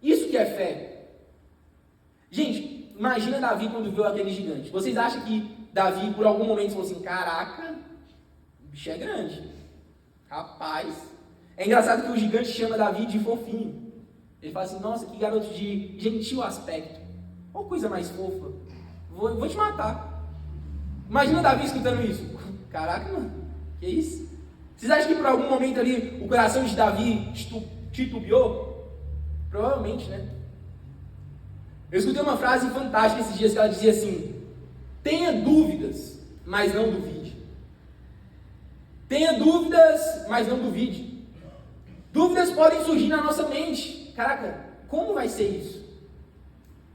Isso que é fé. Gente, imagina Davi quando viu aquele gigante. Vocês acham que Davi, por algum momento, falou assim: caraca, o bicho é grande. Rapaz. É engraçado que o gigante chama Davi de fofinho. Ele fala assim: nossa, que garoto de gentil aspecto. Qual coisa mais fofa. Vou te matar. Imagina Davi escutando isso. Caraca, mano. Que isso? Vocês acham que por algum momento ali o coração de Davi titubeou? Provavelmente, né? Eu escutei uma frase fantástica esses dias que ela dizia assim: tenha dúvidas, mas não duvide. Tenha dúvidas, mas não duvide. Dúvidas podem surgir na nossa mente. Caraca, como vai ser isso?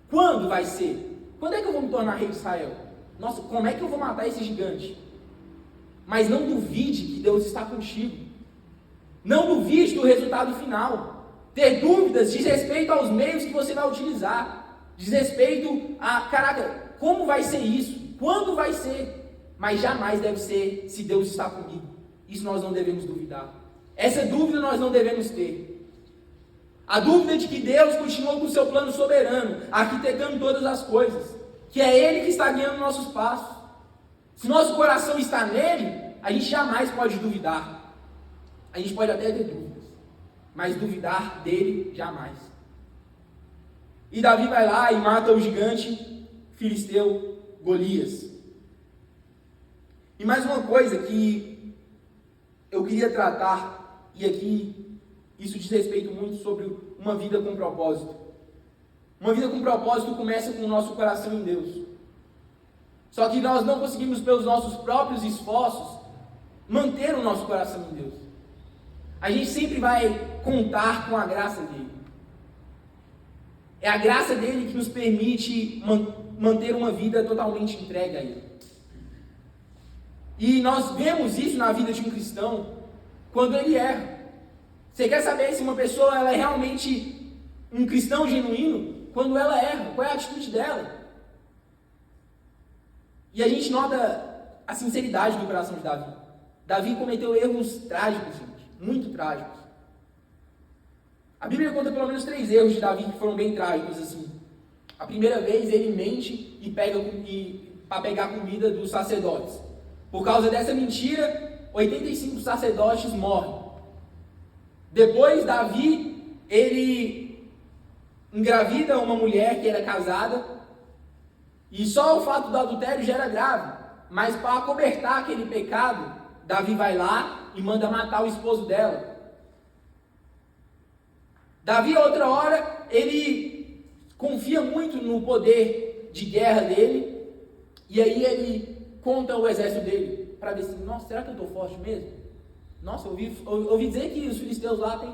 Quando vai ser? Quando é que eu vou me tornar rei de Israel? Nossa, como é que eu vou matar esse gigante? Mas não duvide que Deus está contigo. Não duvide do resultado final. Ter dúvidas diz respeito aos meios que você vai utilizar. Diz respeito a, caraca, como vai ser isso? Quando vai ser? Mas jamais deve ser se Deus está comigo. Isso nós não devemos duvidar. Essa dúvida nós não devemos ter. A dúvida de que Deus continua com o seu plano soberano, arquitetando todas as coisas. Que é Ele que está guiando nossos passos. Se nosso coração está nele, a gente jamais pode duvidar. A gente pode até ter dúvidas, mas duvidar dele, jamais. E Davi vai lá e mata o gigante filisteu Golias. E mais uma coisa que eu queria tratar, e aqui isso diz respeito muito sobre uma vida com propósito. Uma vida com propósito começa com o nosso coração em Deus. Só que nós não conseguimos, pelos nossos próprios esforços, manter o nosso coração em Deus. A gente sempre vai contar com a graça dele. É a graça dele que nos permite manter uma vida totalmente entregue a ele. E nós vemos isso na vida de um cristão quando ele erra. Você quer saber se uma pessoa ela é realmente um cristão genuíno? Quando ela erra, qual é a atitude dela? E a gente nota a sinceridade do coração de Davi. Davi cometeu erros trágicos, gente. Muito trágicos. A Bíblia conta pelo menos 3 erros de Davi que foram bem trágicos, assim. A primeira vez ele mente para pegar comida dos sacerdotes. Por causa dessa mentira, 85 sacerdotes morrem. Depois Davi, ele engravida uma mulher que era casada, e só o fato do adultério já era grave. Mas para acobertar aquele pecado, Davi vai lá e manda matar o esposo dela. Davi, outra hora, ele confia muito no poder de guerra dele, e aí ele conta o exército dele, para ver se, nossa, será que eu estou forte mesmo? Nossa, eu ouvi dizer que os filisteus lá têm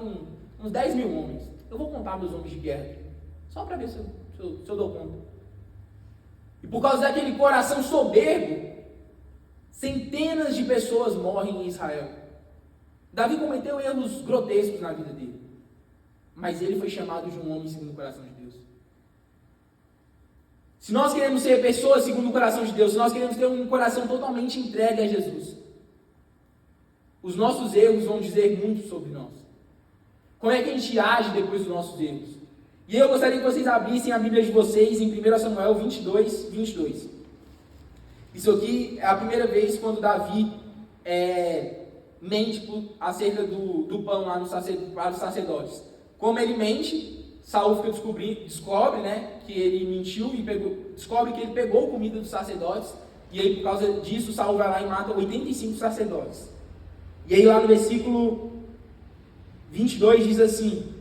uns 10 mil homens. Eu vou contar meus homens de guerra aqui, só para ver se eu dou conta. E por causa daquele coração soberbo, centenas de pessoas morrem em Israel. Davi cometeu erros grotescos na vida dele, mas ele foi chamado de um homem segundo o coração de Deus. Se nós queremos ser pessoas segundo o coração de Deus, se nós queremos ter um coração totalmente entregue a Jesus, os nossos erros vão dizer muito sobre nós. Como é que a gente age depois dos nossos erros? E eu gostaria que vocês abrissem a Bíblia de vocês em 1 Samuel 22, 22. Isso aqui é a primeira vez quando Davi mente acerca do pão lá para os sacerdotes. Como ele mente, Saul descobre, né, que ele mentiu e descobre que ele pegou comida dos sacerdotes. E aí, por causa disso, Saul vai lá e mata 85 sacerdotes. E aí, lá no versículo 22, diz assim: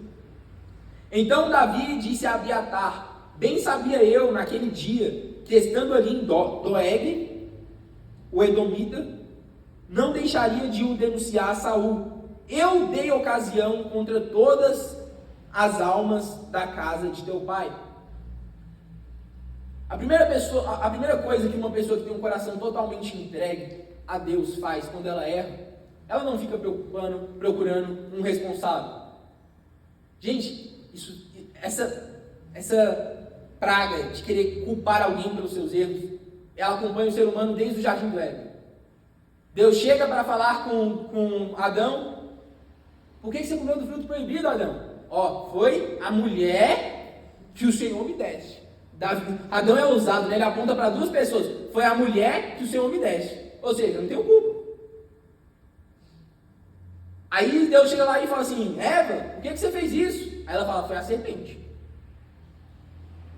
Então Davi disse a Abiatar: Bem sabia eu, naquele dia, que estando ali em Doeg, o Edomita, não deixaria de o denunciar a Saul. Eu dei ocasião contra todas as almas da casa de teu pai. A primeira coisa que uma pessoa que tem um coração totalmente entregue a Deus faz quando ela erra, ela não fica procurando um responsável. Gente, essa praga de querer culpar alguém pelos seus erros, ela acompanha o ser humano desde o jardim do Éden. Deus chega para falar com Adão: Por que você comeu do fruto proibido, Adão? Foi a mulher que o Senhor me deste. Adão é ousado, né? Ele aponta para 2 pessoas. Foi a mulher que o Senhor me deste. Ou seja, eu não tenho culpa. Aí Deus chega lá e fala assim: Eva, por que você fez isso? Aí ela fala: foi a serpente.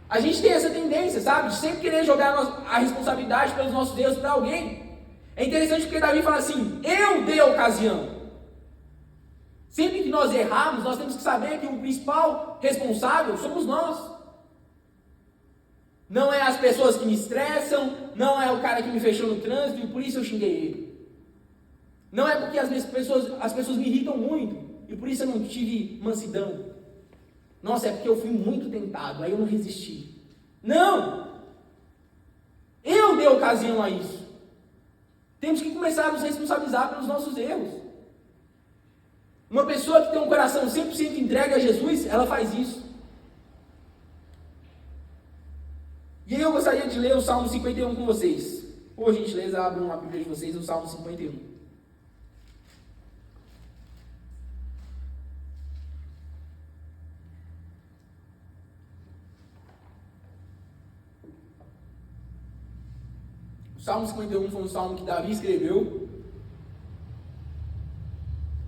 A gente tem essa tendência, sabe? De sempre querer jogar a responsabilidade pelos nossos erros para alguém. É interessante porque Davi fala assim: eu dei a ocasião. Sempre que nós errarmos, nós temos que saber que o principal responsável somos nós. Não é as pessoas que me estressam, não é o cara que me fechou no trânsito e por isso eu xinguei ele. Não é porque as pessoas me irritam muito e por isso eu não tive mansidão. Nossa, é porque eu fui muito tentado, aí eu não resisti. Não! eu dei ocasião a isso. Temos que começar a nos responsabilizar pelos nossos erros. Uma pessoa que tem um coração 100% entregue a Jesus, ela faz isso. E aí eu gostaria de ler o Salmo 51 com vocês. Por gentileza, abram a Bíblia de vocês, o Salmo 51. O Salmo 51 foi um salmo que Davi escreveu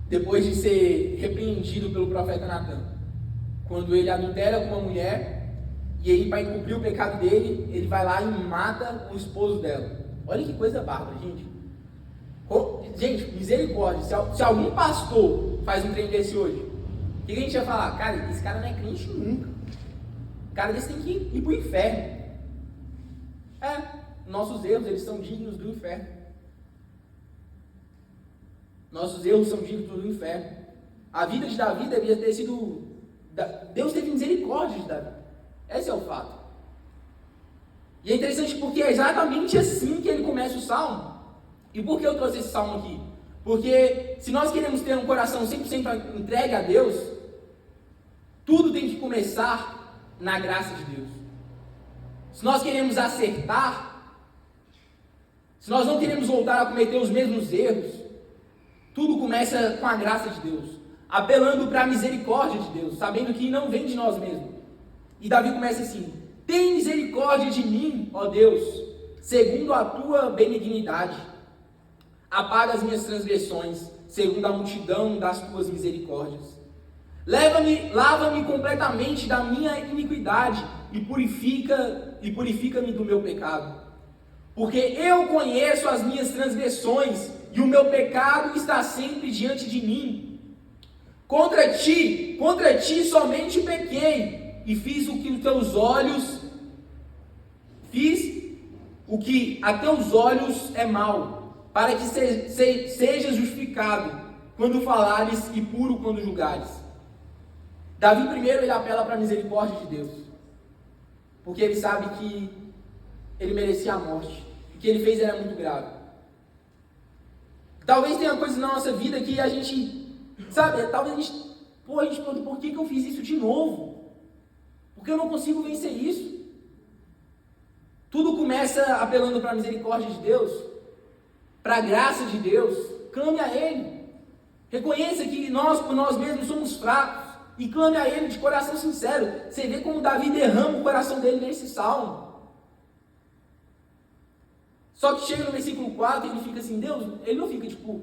depois de ser repreendido pelo profeta Natan. Quando ele adultera com uma mulher, e aí, para encobrir o pecado dele, ele vai lá e mata o esposo dela. Olha que coisa bárbara, gente. Gente, misericórdia. Se algum pastor faz um trem desse hoje, o que a gente ia falar? Cara, esse cara não é crente nunca. O cara desse tem que ir para o inferno. Nossos erros, eles são dignos do inferno. Nossos erros são dignos do inferno. A vida de Davi devia ter sido... Deus teve misericórdia de Davi. Esse é o fato. E é interessante porque é exatamente assim que ele começa o salmo. E por que eu trouxe esse salmo aqui? Porque se nós queremos ter um coração 100% entregue a Deus, tudo tem que começar na graça de Deus. Se nós queremos acertar, se nós não queremos voltar a cometer os mesmos erros, tudo começa com a graça de Deus, apelando para a misericórdia de Deus, sabendo que não vem de nós mesmos. E Davi começa assim: tem misericórdia de mim, ó Deus, segundo a tua benignidade. Apaga as minhas transgressões, segundo a multidão das tuas misericórdias. Lava-me completamente da minha iniquidade e purifica-me do meu pecado. Porque eu conheço as minhas transgressões e o meu pecado está sempre diante de mim. Contra ti somente pequei e fiz o que a teus olhos é mal, para que sejas justificado quando falares e puro quando julgares. Davi primeiro ele apela para a misericórdia de Deus, porque ele sabe que ele merecia a morte, o que ele fez era muito grave. Talvez tenha coisas na nossa vida que a gente, talvez a gente pergunta, por que eu fiz isso de novo? Porque eu não consigo vencer isso. Tudo começa apelando para a misericórdia de Deus, para a graça de Deus. Clame a Ele. Reconheça que nós, por nós mesmos, somos fracos. E clame a Ele de coração sincero. Você vê como Davi derrama o coração dele nesse salmo. Só que chega no versículo 4 e ele fica assim, Deus, ele não fica tipo,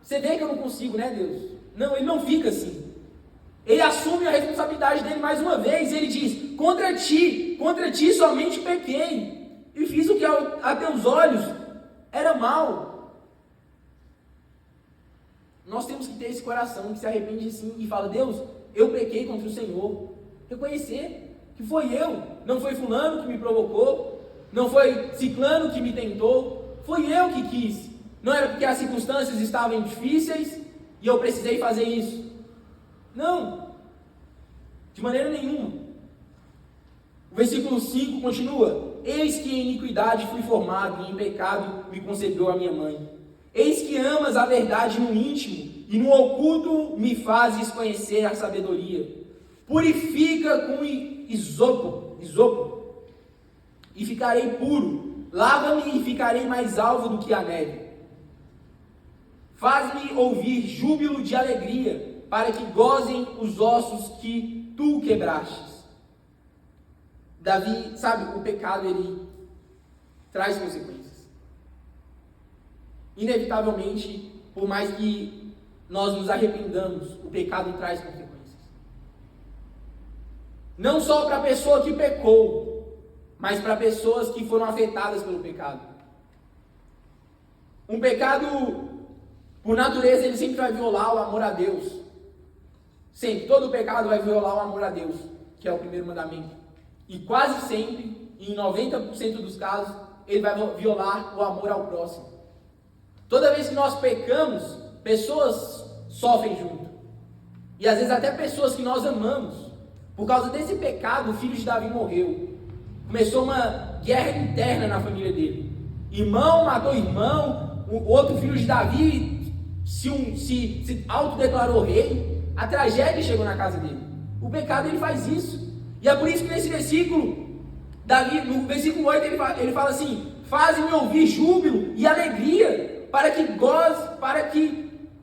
você vê que eu não consigo, né, Deus? Não, ele não fica assim. Ele assume a responsabilidade dele mais uma vez. Ele diz, contra ti somente pequei, e fiz o que a teus olhos era mal. Nós temos que ter esse coração que se arrepende assim e fala, Deus, eu pequei contra o Senhor. Reconhecer que foi eu, não foi fulano que me provocou, não foi ciclano que me tentou, foi eu que quis. Não era porque as circunstâncias estavam difíceis e eu precisei fazer isso. Não, de maneira nenhuma. O versículo 5 continua: eis que em iniquidade fui formado, e em pecado me concebeu a minha mãe. Eis que amas a verdade no íntimo, e no oculto me fazes conhecer a sabedoria. Purifica com isopo, e ficarei puro. Lava-me e ficarei mais alvo do que a neve. Faz-me ouvir júbilo de alegria, para que gozem os ossos que tu quebrastes. Davi, o pecado ele traz consequências. Inevitavelmente, por mais que nós nos arrependamos, o pecado traz consequências. Não só para a pessoa que pecou, mas para pessoas que foram afetadas pelo pecado. Um pecado, por natureza, ele sempre vai violar o amor a Deus. Sempre, todo pecado vai violar o amor a Deus, que é o primeiro mandamento. E quase sempre, em 90% dos casos, ele vai violar o amor ao próximo. Toda vez que nós pecamos, pessoas sofrem junto. E às vezes até pessoas que nós amamos. Por causa desse pecado, o filho de Davi morreu. Começou uma guerra interna na família dele. Irmão matou irmão, o outro filho de Davi se autodeclarou rei. A tragédia chegou na casa dele. O pecado, ele faz isso. E é por isso que nesse versículo, Davi, no versículo 8, ele fala assim: fazem-me ouvir júbilo e alegria, para que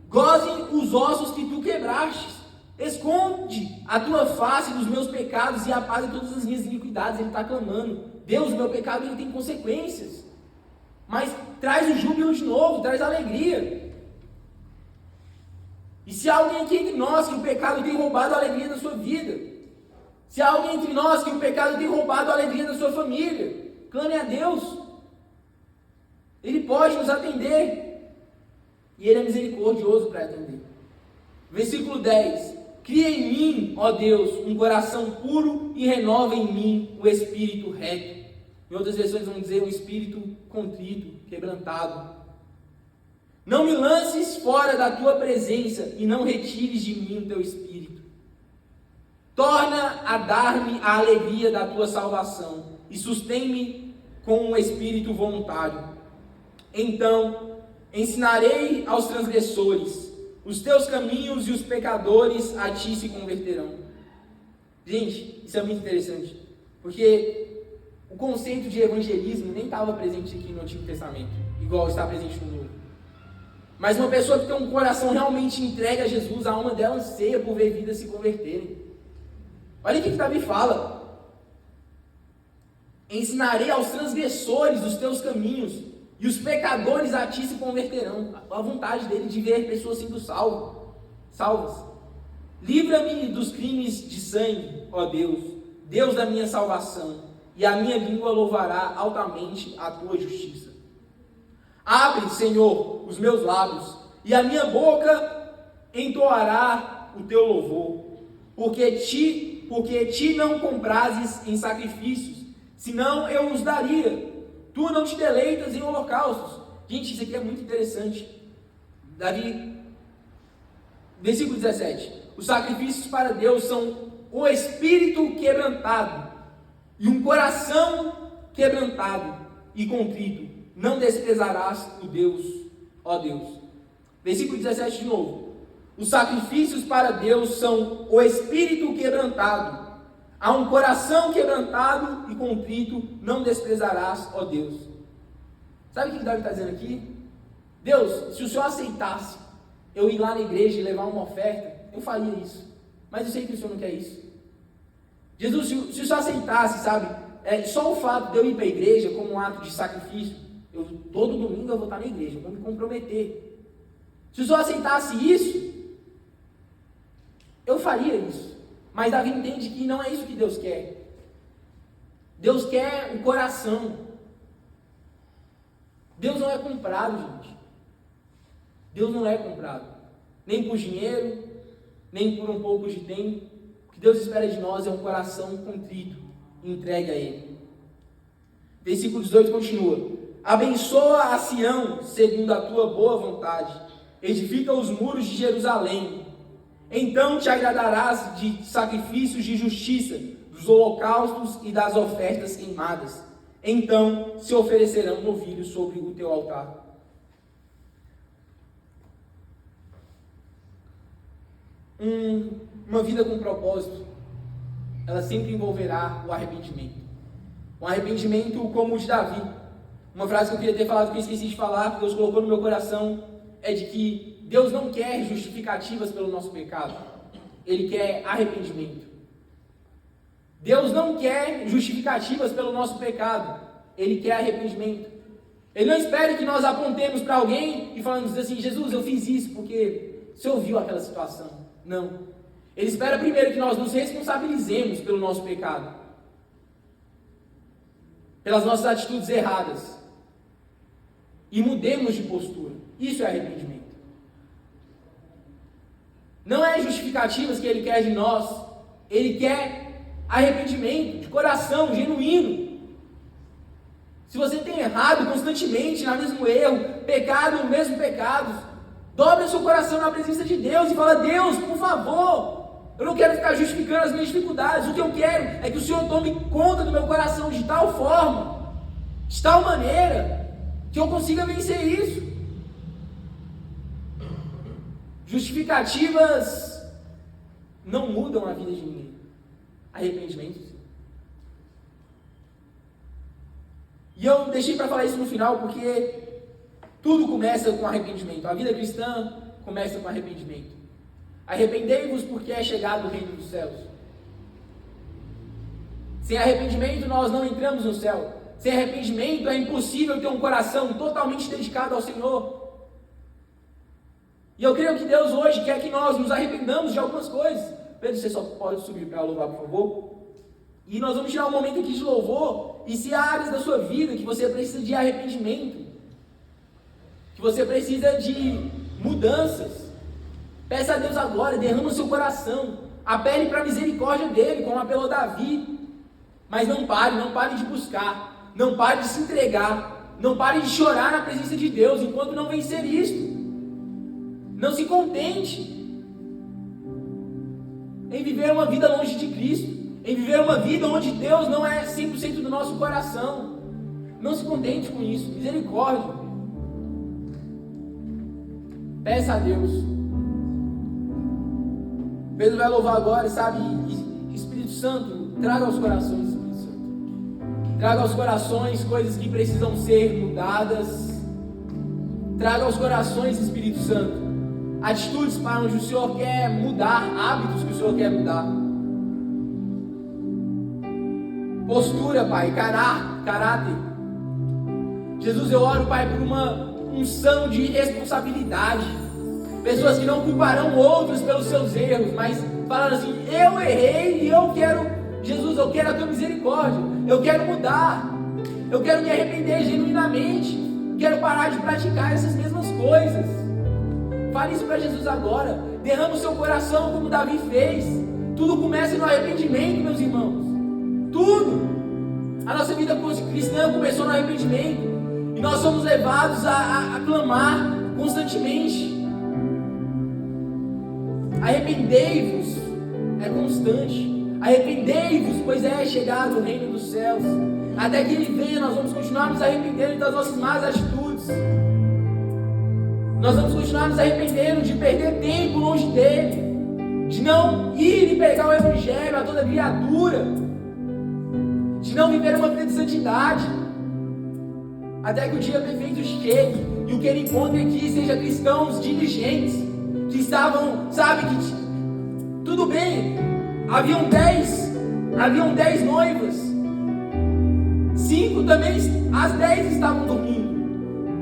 gozem os ossos que tu quebrastes. Esconde a tua face dos meus pecados e apaga todas as minhas iniquidades. Ele está clamando: Deus, o meu pecado, ele tem consequências, mas traz o júbilo de novo, traz a alegria. E se há alguém aqui entre nós que o pecado tem roubado a alegria da sua vida, se há alguém entre nós que o pecado tem roubado a alegria da sua família, clame a Deus. Ele pode nos atender, e Ele é misericordioso para atender. Versículo 10: cria em mim, ó Deus, um coração puro e renova em mim o espírito reto. Em outras versões vão dizer um espírito contrito, quebrantado. Não me lances fora da tua presença e não retires de mim o teu espírito. Torna a dar-me a alegria da tua salvação e sustém-me com um espírito voluntário. Então ensinarei aos transgressores os teus caminhos, e os pecadores a ti se converterão. Gente, isso é muito interessante, porque o conceito de evangelismo nem estava presente aqui no Antigo Testamento, igual está presente no Novo. Mas uma pessoa que tem um coração realmente entregue a Jesus, a alma dela anseia por ver vidas se converterem. Olha o que Davi fala: ensinarei aos transgressores os teus caminhos, e os pecadores a ti se converterão. A vontade dele de ver pessoas sendo salvas. Livra-me dos crimes de sangue, ó Deus, Deus da minha salvação, e a minha língua louvará altamente a tua justiça. Abre, Senhor, os meus lábios, e a minha boca entoará o teu louvor, porque ti não comprases em sacrifícios, senão eu os daria. Tu não te deleitas em holocaustos. Gente, isso aqui é muito interessante. Davi, versículo 17: os sacrifícios para Deus são o espírito quebrantado e um coração quebrantado e contrito. Não desprezarás o Deus, ó Deus. Versículo 17 de novo: os sacrifícios para Deus são o espírito quebrantado. Há um coração quebrantado e contrito, não desprezarás, ó Deus. Sabe o que Davi está dizendo aqui? Deus, se o Senhor aceitasse eu ir lá na igreja e levar uma oferta, eu faria isso. Mas eu sei que o Senhor não quer isso. Jesus, se o Senhor aceitasse, sabe, só o fato de eu ir para a igreja como um ato de sacrifício, todo domingo eu vou estar na igreja, eu vou me comprometer. Se o Senhor aceitasse isso, eu faria isso. Mas Davi entende que não é isso que Deus quer. Deus quer o coração. Deus não é comprado, gente. Deus não é comprado. Nem por dinheiro, nem por um pouco de tempo. O que Deus espera de nós é um coração contrito, entregue a Ele. Versículo 18 continua: abençoa a Sião segundo a tua boa vontade. Edifica os muros de Jerusalém. Então te agradarás de sacrifícios de justiça, dos holocaustos e das ofertas queimadas. Então se oferecerão novilhos sobre o teu altar. Uma vida com propósito, ela sempre envolverá o arrependimento. Um arrependimento como o de Davi. Uma frase que eu queria ter falado, que eu esqueci de falar, que Deus colocou no meu coração, é de que Deus não quer justificativas pelo nosso pecado. Ele quer arrependimento. Deus não quer justificativas pelo nosso pecado. Ele quer arrependimento. Ele não espera que nós apontemos para alguém e falamos assim: Jesus, eu fiz isso porque o Senhor viu aquela situação. Não. Ele espera primeiro que nós nos responsabilizemos pelo nosso pecado, pelas nossas atitudes erradas, e mudemos de postura. Isso é arrependimento. Não é justificativas que Ele quer de nós. Ele quer arrependimento de coração, genuíno. Se você tem errado constantemente, no mesmo erro, pecado no mesmo pecado, dobre o seu coração na presença de Deus e fala: Deus, por favor, eu não quero ficar justificando as minhas dificuldades. O que eu quero é que o Senhor tome conta do meu coração de tal forma de tal maneira que eu consiga vencer isso. Justificativas não mudam a vida de ninguém. Arrependimento, sim. E eu deixei para falar isso no final porque tudo começa com arrependimento. A vida cristã começa com arrependimento. Arrependei-vos porque é chegado o reino dos céus. Sem arrependimento nós não entramos no céu. Sem arrependimento é impossível ter um coração totalmente dedicado ao Senhor. E eu creio que Deus hoje quer que nós nos arrependamos de algumas coisas. Pedro, você só pode subir para louvar, por favor? E nós vamos tirar um momento aqui de louvor. E se há áreas da sua vida que você precisa de arrependimento, que você precisa de mudanças, peça a Deus agora, derrama o seu coração, apele para a misericórdia dele, como apelou Davi. Mas não pare de buscar, não pare de se entregar, não pare de chorar na presença de Deus enquanto não vencer isto. Não se contente em viver uma vida longe de Cristo, em viver uma vida onde Deus não é 100% do nosso coração. Não se contente com isso, misericórdia. Peça a Deus. Pedro vai louvar agora, sabe? Espírito Santo, traga aos corações, Espírito Santo. Traga aos corações coisas que precisam ser mudadas. Traga aos corações, Espírito Santo, atitudes para onde o Senhor quer mudar, hábitos que o Senhor quer mudar. Postura, Pai, caráter. Jesus, eu oro, Pai, por uma unção de responsabilidade. Pessoas que não culparão outros pelos seus erros, mas falaram assim: eu errei e eu quero, Jesus, eu quero a tua misericórdia. Eu quero mudar. Eu quero me arrepender genuinamente. Quero parar de praticar essas mesmas coisas. Fale isso para Jesus agora. Derrama o seu coração como Davi fez. Tudo começa no arrependimento, meus irmãos. Tudo. A nossa vida cristã começou no arrependimento. E nós somos levados a clamar constantemente. Arrependei-vos é constante. Arrependei-vos, pois é chegado o reino dos céus. Até que Ele venha, nós vamos continuar nos arrependendo das nossas más atitudes. Nós vamos continuar nos arrependendo de perder tempo longe dEle, de não ir e pegar o Evangelho a toda criatura, de não viver uma vida de santidade, até que o dia perfeito chegue e o que Ele encontre aqui seja cristãos diligentes, que estavam, sabe, que tudo bem, haviam 10 noivas, 5 também, as 10 estavam dormindo.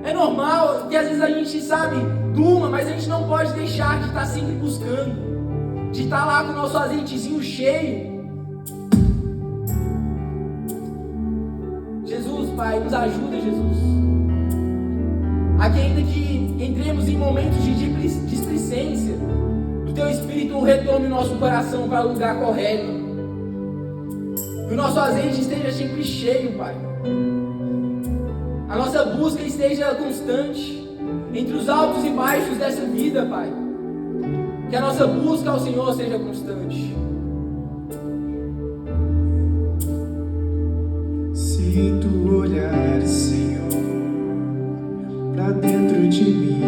É normal que às vezes a gente, sabe, durma, mas a gente não pode deixar de estar sempre buscando, de estar lá com o nosso azeitezinho cheio. Jesus, Pai, nos ajuda, Jesus. Aqui ainda que entremos em momentos de displicência, o Teu Espírito retome o nosso coração para o lugar correto. Que o nosso azeite esteja sempre cheio, Pai. A nossa busca esteja constante entre os altos e baixos dessa vida, Pai. Que a nossa busca ao Senhor seja constante. Se tu olhares, Senhor, pra dentro de mim,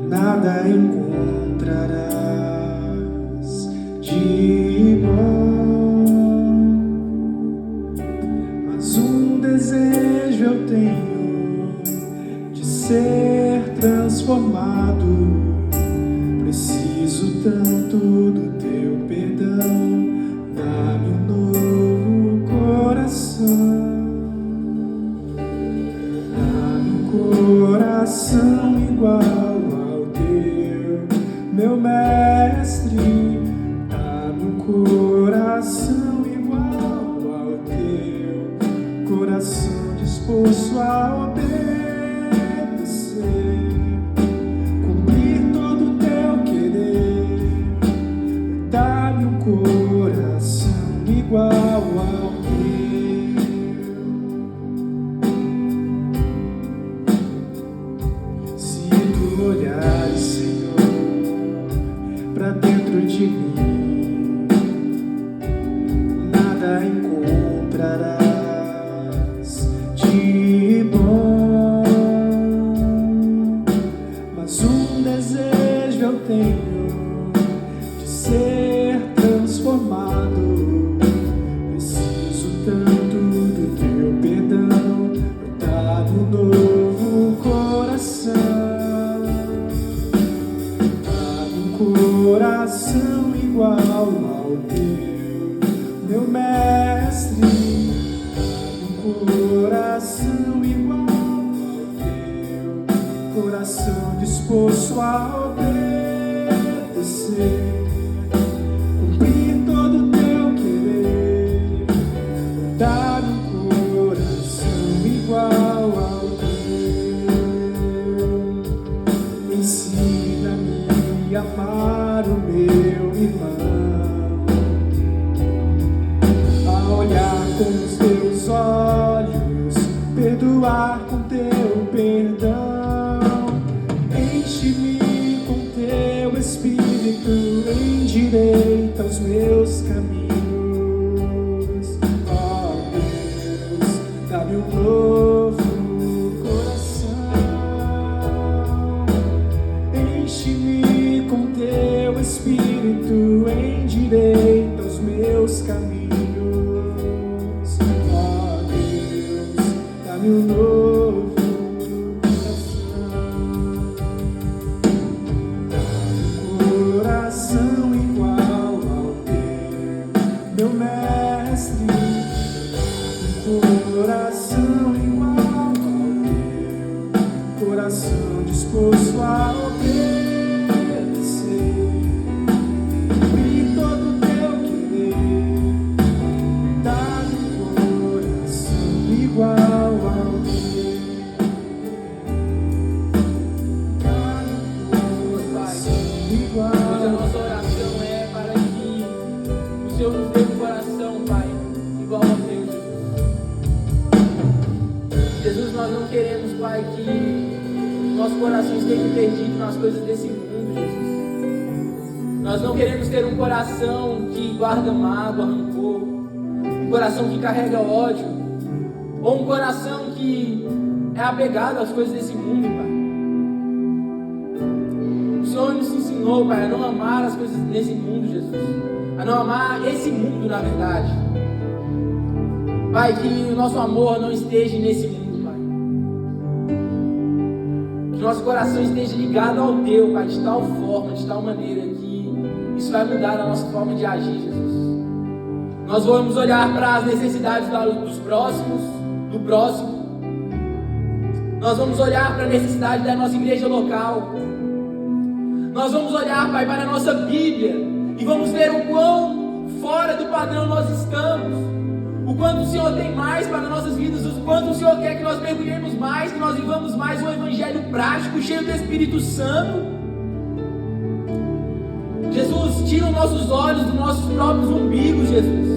nada encontrarás de bom, mas um desejo eu tenho de ser transformado. Preciso tanto do teu perdão. Dá-me um novo coração. Dá-me um coração igual ao teu, meu mestre. Dá-me um coração igual ao teu, coração disposto a obedecer, cumprir todo o teu querer. Dá-me um coração igual ao teu. Se tu olhares, Senhor, pra dentro de mim, nada encontrarás coração igual ao teu, meu mestre. Dá-me um coração igual ao teu, coração disposto a obedecer, cumprir todo o teu querer. Dá-me um coração igual ao teu. Ensina-me a amar o meu irmão, a olhar com os teus olhos, perdoar com teu perdão. Enche-me com teu Espírito, endireita os meus caminhos. Ó Deus, dá-me um novo coração. Enche-me com teu Espírito, endireita os meus caminhos. Ó Deus, dá-me um novo coração igual ao teu, meu mestre. Um coração igual ao teu, coração disposto a obedecer, cumprir todo o teu querer. Dá-me um coração igual ao teu. Hoje a nossa oração é para que o Senhor nos dê um coração, Pai, igual ao teu, Jesus. Jesus, nós não queremos, Pai, que nosso coração esteja perdido nas coisas desse mundo, Jesus. Nós não queremos ter um coração que guarda mágoa, rancor, um coração que carrega ódio, ou um coração que é apegado às coisas desse mundo, Pai. O Senhor nos ensinou, Pai, a não amar as coisas nesse mundo, Jesus. A não amar esse mundo, na verdade. Pai, que o nosso amor não esteja nesse mundo, Pai. Que nosso coração esteja ligado ao Teu, Pai, de tal forma, de tal maneira que isso vai mudar a nossa forma de agir, Jesus. Nós vamos olhar para as necessidades dos próximos, do próximo. Nós vamos olhar para a necessidade da nossa igreja local. Nós vamos olhar, Pai, para a nossa Bíblia e vamos ver o quão fora do padrão nós estamos, o quanto o Senhor tem mais para nossas vidas, o quanto o Senhor quer que nós mergulhemos mais, que nós vivamos mais um evangelho prático, cheio do Espírito Santo. Jesus, tira os nossos olhos dos nossos próprios umbigos, Jesus,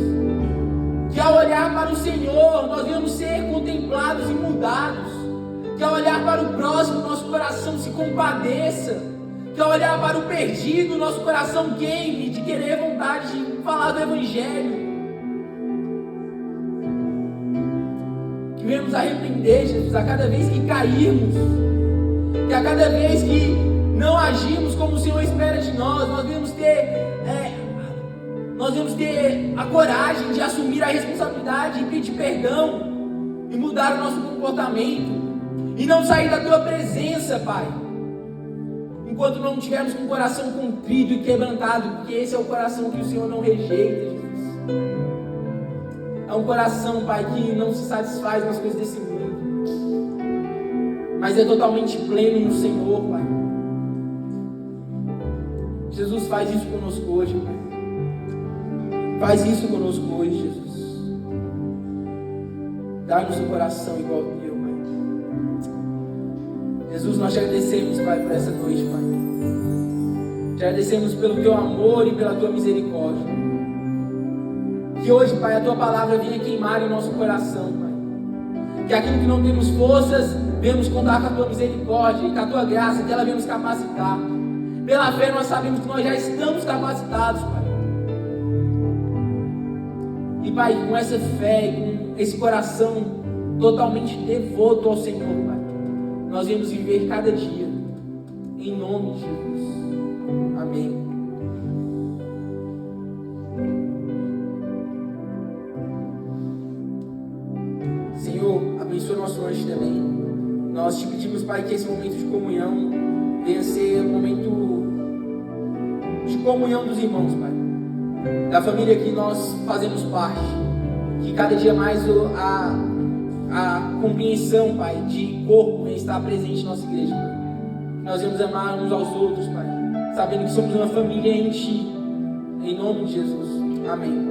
que ao olhar para o Senhor, nós venhamos ser contemplados e mudados, que ao olhar para o próximo, nosso coração se compadeça, que ao olhar para o perdido, nosso coração queime de querer vontade de falar do Evangelho. Que venhamos arrepender, Jesus, a cada vez que cairmos, que a cada vez que não agimos como o Senhor espera de nós, nós devemos ter a coragem de assumir a responsabilidade e pedir perdão e mudar o nosso comportamento e não sair da Tua presença, Pai, enquanto não tivermos com o coração contrito e quebrantado, porque esse é o coração que o Senhor não rejeita, Jesus. É um coração, Pai, que não se satisfaz nas coisas desse mundo, mas é totalmente pleno no Senhor, Pai. Jesus, faz isso conosco hoje, Pai. Faz isso conosco hoje, Jesus. Dá-nos um coração igual ao Teu, Pai. Jesus, nós te agradecemos, Pai, por essa noite, Pai. Te agradecemos pelo Teu amor e pela Tua misericórdia. Que hoje, Pai, a Tua palavra venha queimar em nosso coração, Pai. Que aquilo que não temos forças, venhamos contar com a Tua misericórdia e com a Tua graça, que ela venha nos capacitar. Pela fé nós sabemos que nós já estamos capacitados, Pai. E, Pai, com essa fé e com esse coração totalmente devoto ao Senhor, Pai, nós vamos viver cada dia, em nome de Jesus. Amém. Senhor, abençoa nosso lanche também. Nós te pedimos, Pai, que esse momento de comunhão venha ser um momento de comunhão dos irmãos, Pai, da família que nós fazemos parte, que cada dia mais a compreensão, Pai, de corpo vem estar presente em nossa igreja, Pai. Nós vamos amar uns aos outros, Pai, sabendo que somos uma família em Ti, em nome de Jesus, amém.